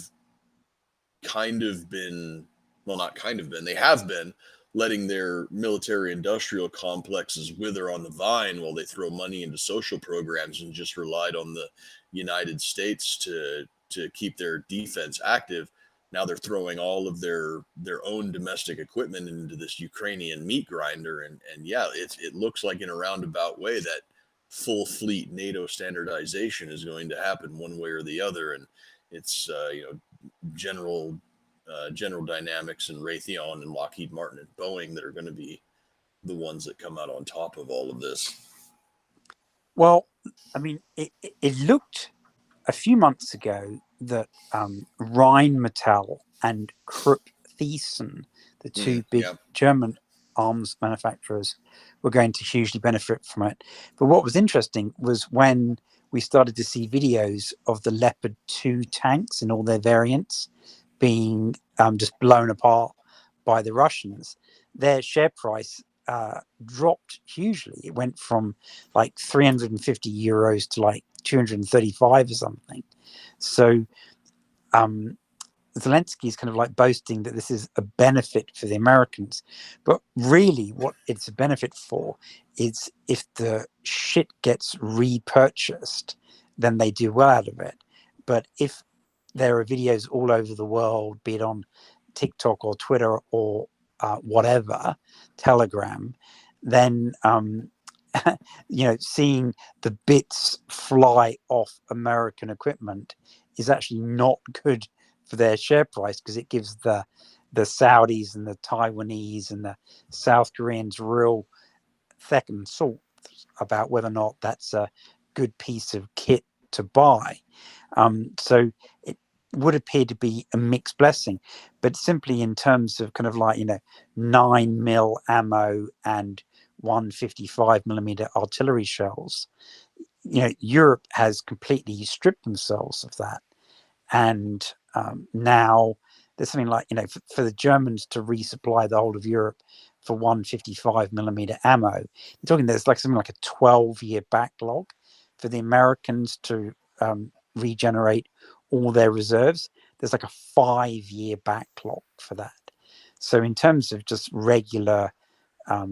kind of been, well, not kind of been, they have been letting their military industrial complexes wither on the vine while they throw money into social programs and just relied on the United States to keep their defense active. Now they're throwing all of their own domestic equipment into this Ukrainian meat grinder, and yeah, it looks like in a roundabout way that full fleet NATO standardization is going to happen one way or the other, and it's General Dynamics and Raytheon and Lockheed Martin and Boeing that are going to be the ones that come out on top of all of this. Well, I mean, it looked a few months ago that Rheinmetall and Krupp Thyssen, the two big German arms manufacturers, were going to hugely benefit from it. But what was interesting was when we started to see videos of the Leopard 2 tanks in all their variants being just blown apart by the Russians, their share price dropped hugely. It went from like 350 euros to like 235 or something. So Zelensky is kind of like boasting that this is a benefit for the Americans, but really what it's a benefit for is if the shit gets repurchased, then they do well out of it. But if there are videos all over the world, be it on TikTok or Twitter or whatever, Telegram, then seeing the bits fly off American equipment is actually not good for their share price, because it gives the Saudis and the Taiwanese and the South Koreans real second thoughts about whether or not that's a good piece of kit to buy. So it would appear to be a mixed blessing, but simply in terms of kind of like 9mm ammo and 155mm artillery shells, Europe has completely stripped themselves of that. And now there's something like, for the Germans to resupply the whole of Europe for 155mm ammo, they're talking there's like something like a 12-year backlog. For the Americans to regenerate all their reserves, there's like a 5-year backlog for that. So in terms of just regular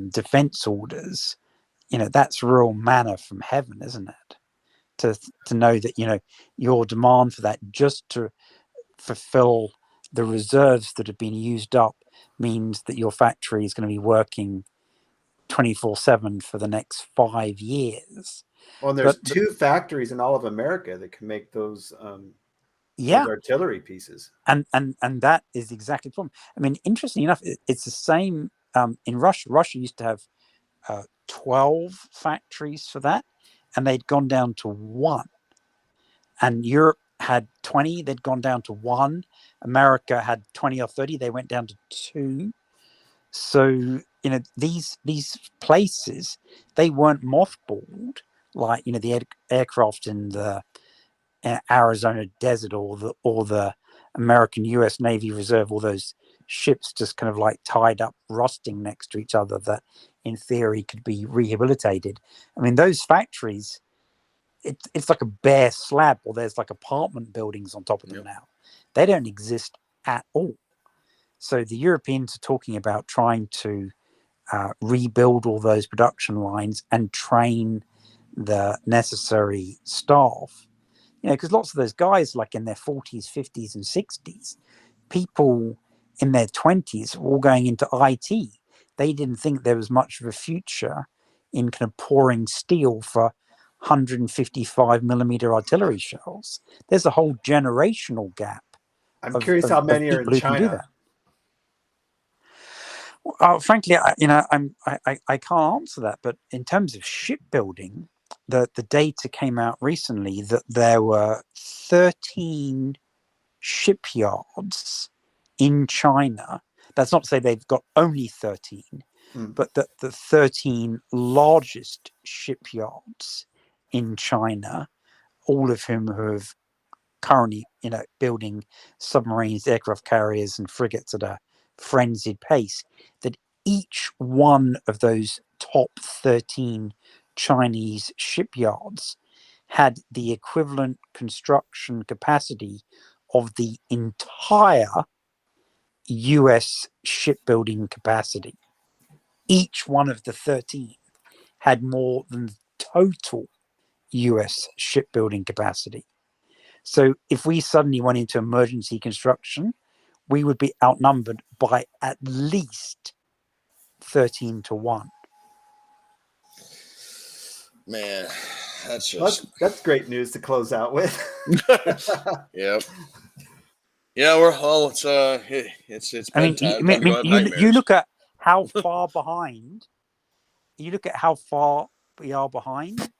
defense orders, that's real manna from heaven, isn't it? To know that your demand for that just to fulfill the reserves that have been used up means that your factory is going to be working 24/7 for the next 5 years. Well, and there's two factories in all of America that can make those artillery pieces. And that is exactly the problem. I mean, interestingly enough, it's the same in Russia. Russia used to have 12 factories for that, and they'd gone down to 1. And Europe had 20, they'd gone down to 1. America had 20 or 30, they went down to 2. So, these places, they weren't mothballed like, the aircraft in the Arizona desert or the American US Navy Reserve, all those ships just kind of like tied up, rusting next to each other that in theory could be rehabilitated. I mean, those factories, it's like a bare slab, or there's like apartment buildings on top of them Yep. now. They don't exist at all. So the Europeans are talking about trying to rebuild all those production lines and train the necessary staff. Because lots of those guys, like in their 40s, 50s, and 60s, people in their 20s were all going into IT. They didn't think there was much of a future in kind of pouring steel for 155 millimeter artillery shells. There's a whole generational gap. I'm curious how many are in people who can do China. that. Frankly, I can't answer that. But in terms of shipbuilding, the data came out recently that there were 13 shipyards in China. That's not to say they've got only 13, but the 13 largest shipyards in China, all of whom have currently, building submarines, aircraft carriers, and frigates at a frenzied pace, that each one of those top 13 Chinese shipyards had the equivalent construction capacity of the entire US shipbuilding capacity. Each one of the 13 had more than the total US shipbuilding capacity. So if we suddenly went into emergency construction, we would be outnumbered by at least 13 to 1. Man, that's just that's great news to close out with. Yep. Yeah, we're all it's bedtime. Time to go have nightmares. You look at how far behind. You look at how far we are behind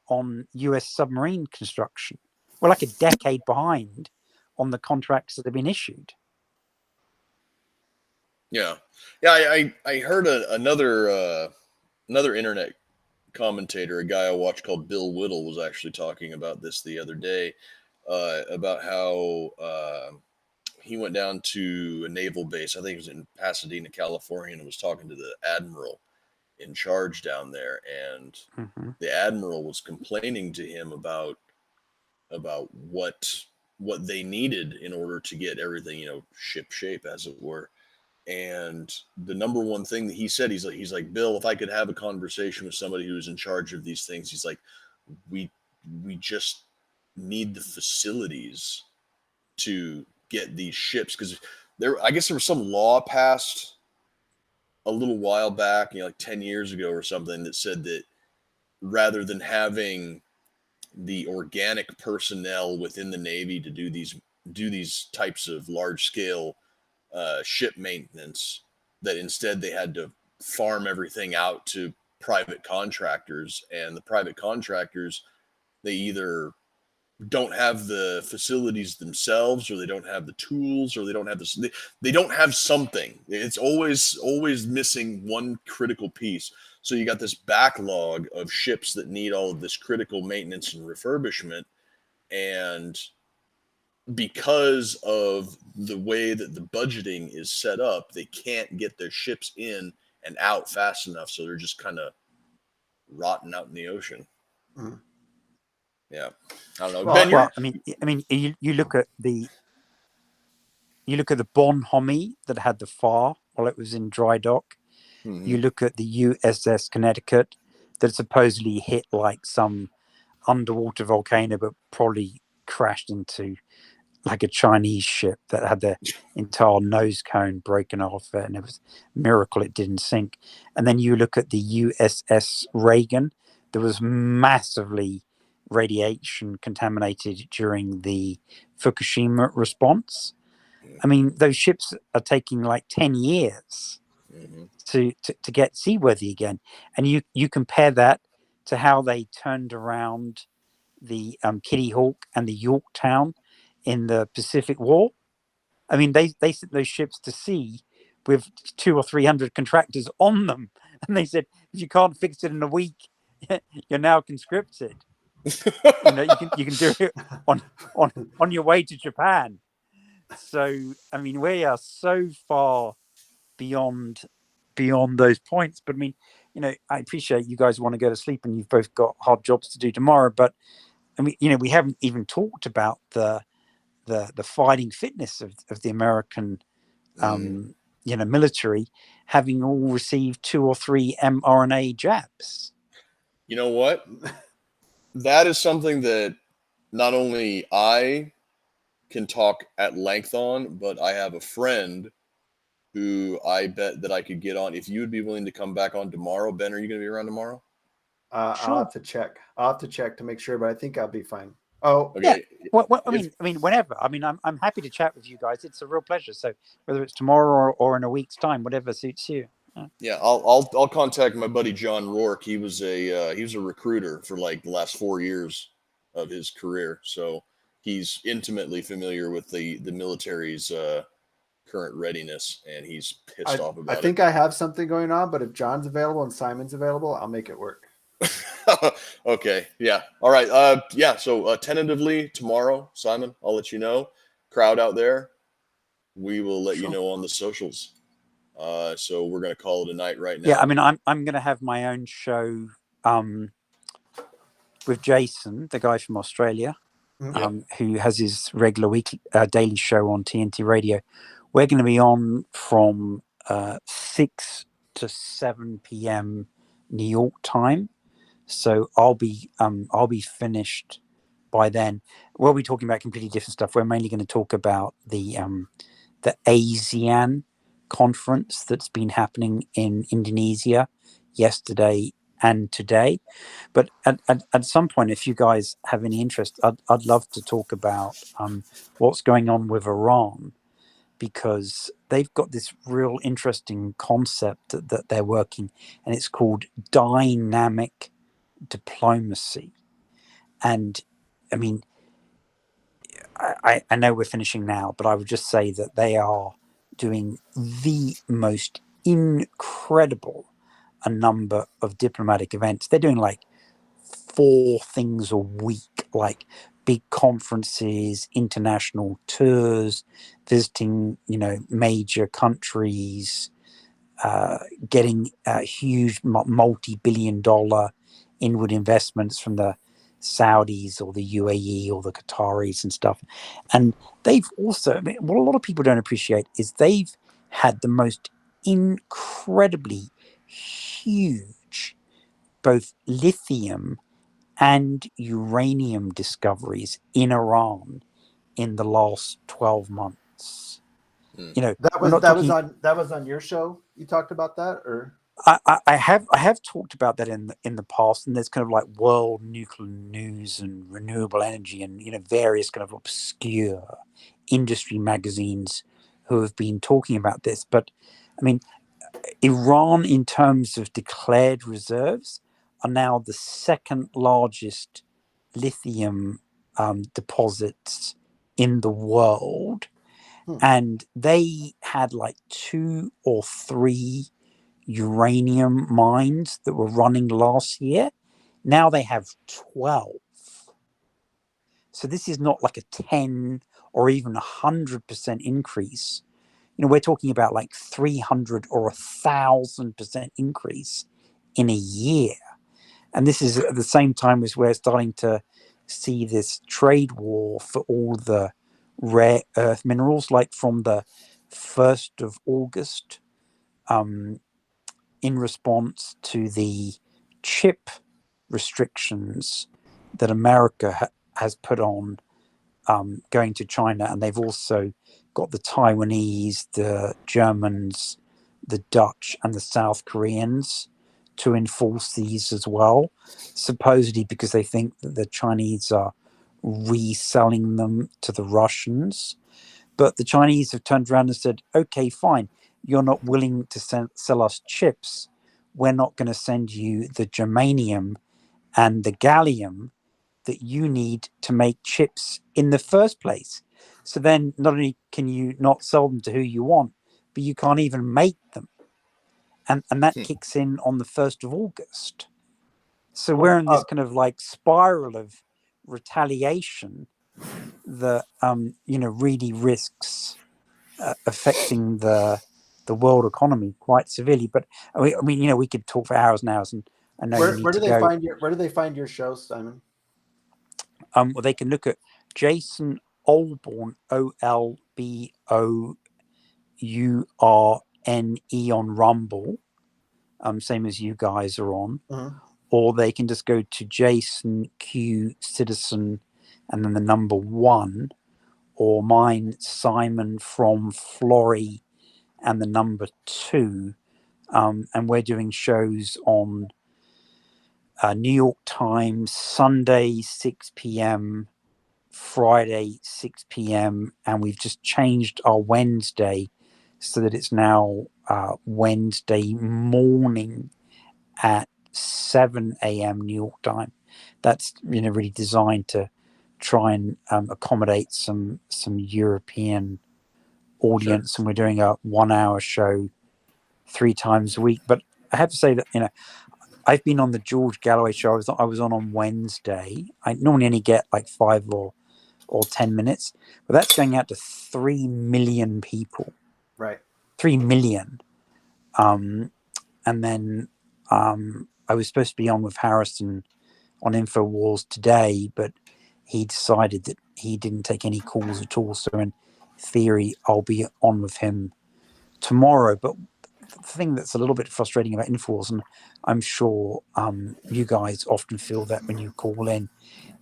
on US submarine construction. We're like a decade behind on the contracts that have been issued. Yeah. I heard another internet commentator, a guy I watched called Bill Whittle, was actually talking about this the other day, about how he went down to a naval base. I think it was in Pasadena, California, and was talking to the admiral in charge down there, and the admiral was complaining to him about what they needed in order to get everything, ship shape, as it were. And the number one thing that he said, he's like, Bill, if I could have a conversation with somebody who's in charge of these things, he's like, we just need the facilities to get these ships, because I guess there was some law passed a little while back, like 10 years ago or something, that said that rather than having the organic personnel within the Navy to do these types of large scale ship maintenance, that instead they had to farm everything out to private contractors, and the private contractors, they either don't have the facilities themselves, or they don't have the tools, or they don't have they don't have something. It's always missing one critical piece. So you got this backlog of ships that need all of this critical maintenance and refurbishment, and because of the way that the budgeting is set up, they can't get their ships in and out fast enough, so they're just kind of rotting out in the ocean. Yeah, I don't know. Well, Ben, I mean, you look at the Bonhomme that had the fire while it was in dry dock. You look at the USS Connecticut that supposedly hit like some underwater volcano, but probably crashed into like a Chinese ship that had the entire nose cone broken off it, and it was a miracle it didn't sink. And then you look at the USS Reagan that was massively radiation contaminated during the Fukushima response. I mean, those ships are taking like 10 years to get seaworthy again. And you compare that to how they turned around the Kitty Hawk and the Yorktown in the Pacific War. I mean, they sent those ships to sea with 200 or 300 contractors on them, and they said, if you can't fix it in a week, you're now conscripted. You can do it on your way to Japan. So I mean, we are so far beyond those points. But I mean, I appreciate you guys want to go to sleep and you've both got hard jobs to do tomorrow. But I mean, you know, we haven't even talked about the fighting fitness of the American, you know, military, having all received 2 or 3 mRNA jabs. You know what? That is something that not only I can talk at length on, but I have a friend who I bet that I could get on. If you would be willing to come back on tomorrow, Ben, are you going to be around tomorrow? I'll Sure. have to check. I'll have to check to make sure, but I think I'll be fine. Oh, Yeah. Okay. Well, I If- mean, whenever. I mean, I'm happy to chat with you guys. It's a real pleasure. So whether it's tomorrow or in a week's time, whatever suits you. Yeah, I'll contact my buddy John Rourke. He was a recruiter for like the last 4 years of his career, so he's intimately familiar with the military's current readiness, and he's pissed off I about think I have something going on, but if John's available and Simon's available, I'll make it work. it. Okay, yeah, all right, yeah. So tentatively tomorrow, Simon, I'll let you know. Crowd out there, we will let you know on the socials. So we're gonna call it a night right now. Yeah, I mean, I'm going to have my own show with Jason, the guy from Australia, who has his regular weekly daily show on TNT Radio. We're going to be on from 6 to 7 p.m. New York time, so I'll be finished by then. We'll be talking about completely different stuff. We're mainly going to talk about the ASEAN conference that's been happening in Indonesia yesterday and today. But at some point, if you guys have any interest, I'd love to talk about what's going on with Iran, because they've got this real interesting concept that they're working, and it's called dynamic diplomacy. And I mean, I know we're finishing now, but I would just say that they are doing the most incredible a number of diplomatic events. They're doing like 4 things a week, like big conferences, international tours, visiting, you know, major countries, getting huge multi-billion-dollar inward investments from the Saudis or the UAE or the Qataris and stuff. And they've also, I mean, what a lot of people don't appreciate is they've had the most incredibly huge both lithium and uranium discoveries in Iran in the last 12 months. You know, That was on your show. You talked about that, or I have talked about that in the past, and there's kind of like World Nuclear News and Renewable Energy, and you know, various kind of obscure industry magazines who have been talking about this. But I mean, Iran, in terms of declared reserves, are now the second largest lithium deposits in the world, and they had like 2 or 3 uranium mines that were running last year. Now they have 12. So this is not like a 10 or even 100% increase. You know, we're talking about like 300 or 1,000% increase in a year. And this is at the same time as we're starting to see this trade war for all the rare earth minerals, like from the 1st of August, in response to the chip restrictions that America has put on going to China. And they've also got the Taiwanese, the Germans, the Dutch, and the South Koreans to enforce these as well, supposedly because they think that the Chinese are reselling them to the Russians. But the Chinese have turned around and said, okay, fine, you're not willing to sell us chips. We're not going to send you the germanium and the gallium that you need to make chips in the first place. So then not only can you not sell them to who you want, but you can't even make them. And that kicks in on the 1st of August. So we're in this kind of like spiral of retaliation that, you know, really risks affecting the world economy quite severely. But I mean, you know, we could talk for hours and hours, and I know where do they find your show, Simon? Well, they can look at Jason Olborne, OLBOURNE on Rumble, same as you guys are on, or they can just go to Jason Q Citizen and then the number 1, or mine Simon from Flory and the number 2, and we're doing shows on New York Times Sunday 6 p.m. Friday 6 p.m. and we've just changed our Wednesday so that it's now Wednesday morning at 7 a.m. New York time. That's really designed to try and accommodate some European audience. Sure. And we're doing a 1-hour show 3 times a week. But I have to say that I've been on the George Galloway show. I was on Wednesday. I normally only get like 5 or 10 minutes, but that's going out to 3 million people. Right. 3 million. And then I was supposed to be on with Harrison on InfoWars today, but he decided that he didn't take any calls at all. So in theory, I'll be on with him tomorrow. But the thing that's a little bit frustrating about InfoWars, and I'm sure you guys often feel that when you call in,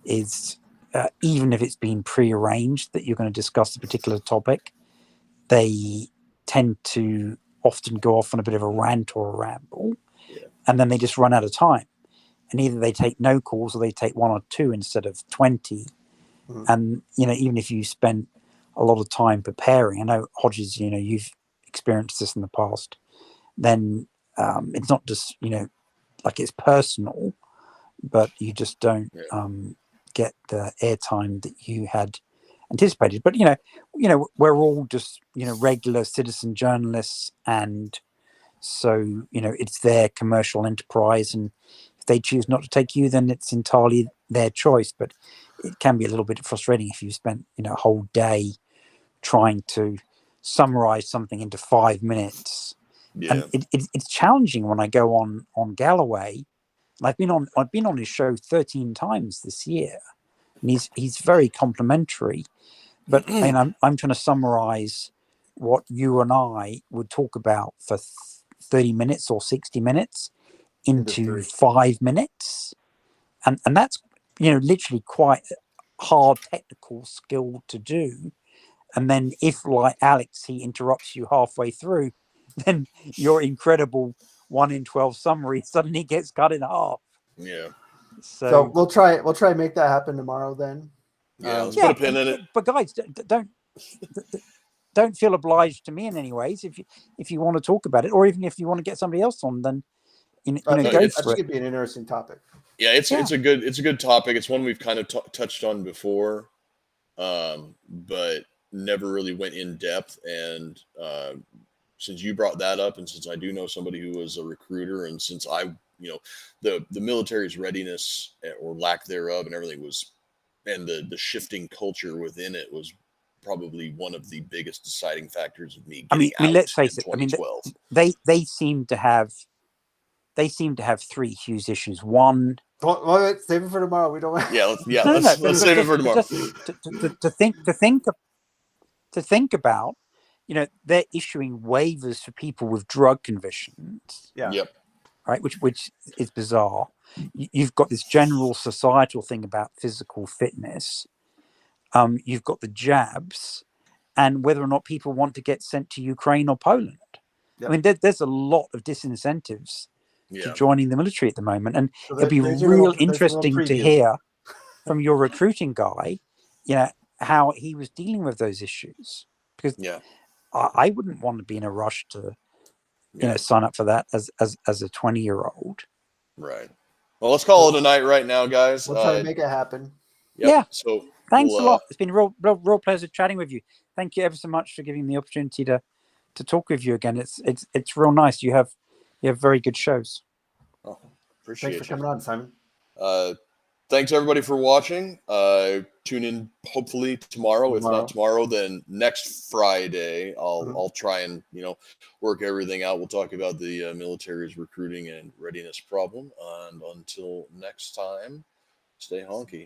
is even if it's been prearranged that you're going to discuss a particular topic, they tend to often go off on a bit of a rant or a ramble, and then they just run out of time. And either they take no calls or they take 1 or 2 instead of 20. And, even if you spent a lot of time preparing, I know, Hodges, you've experienced this in the past, then it's not just, like it's personal, but you just don't get the airtime that you had anticipated. But, we're all just, regular citizen journalists. And so, it's their commercial enterprise. And if they choose not to take you, then it's entirely their choice. But it can be a little bit frustrating if you spent, a whole day trying to summarize something into 5 minutes. And it's challenging when I go on Galloway. I've been on his show 13 times this year, and he's very complimentary. But I'm trying to summarize what you and I would talk about for 30 minutes or 60 minutes into 5 minutes, and that's literally quite hard technical skill to do. And then if, like Alex, he interrupts you halfway through, then your incredible 1 in 12 summary suddenly gets cut in half. Yeah. So we'll try and make that happen tomorrow then. Yeah, let's put a pin in it. But guys, don't feel obliged to me in any ways. If you want to talk about it, or even if you want to get somebody else on, then go for it. I think it'd be an interesting topic. Yeah, it's a good topic. It's one we've kind of touched on before, but never really went in depth. And since you brought that up, and since I do know somebody who was a recruiter, and since the military's readiness or lack thereof and everything was, and the shifting culture within it was probably one of the biggest deciding factors of me getting out. Let's face it. 2012. They seem to have 3 huge issues. One, well, save it for tomorrow. We don't. Let's save it for tomorrow. To think about, they're issuing waivers for people with drug convictions. Yeah. Yep. Right, which is bizarre. You've got this general societal thing about physical fitness. You've got the jabs, and whether or not people want to get sent to Ukraine or Poland. Yep. I mean, there's a lot of disincentives to joining the military at the moment, and so it'd be real interesting to hear from your recruiting guy, how he was dealing with those issues. Because I wouldn't want to be in a rush to sign up for that as a 20-year-old. Right. Well, let's call it a night right now, guys. We'll try to make it happen. Yep. Yeah. So thanks a lot. It's been a real pleasure chatting with you. Thank you ever so much for giving me the opportunity to talk with you again. It's real nice. You have very good shows. Oh, appreciate Thanks for coming on, Simon. Thanks everybody for watching. Tune in hopefully tomorrow. If not tomorrow, then next Friday. I'll try and work everything out. We'll talk about the military's recruiting and readiness problem. And until next time, stay honky.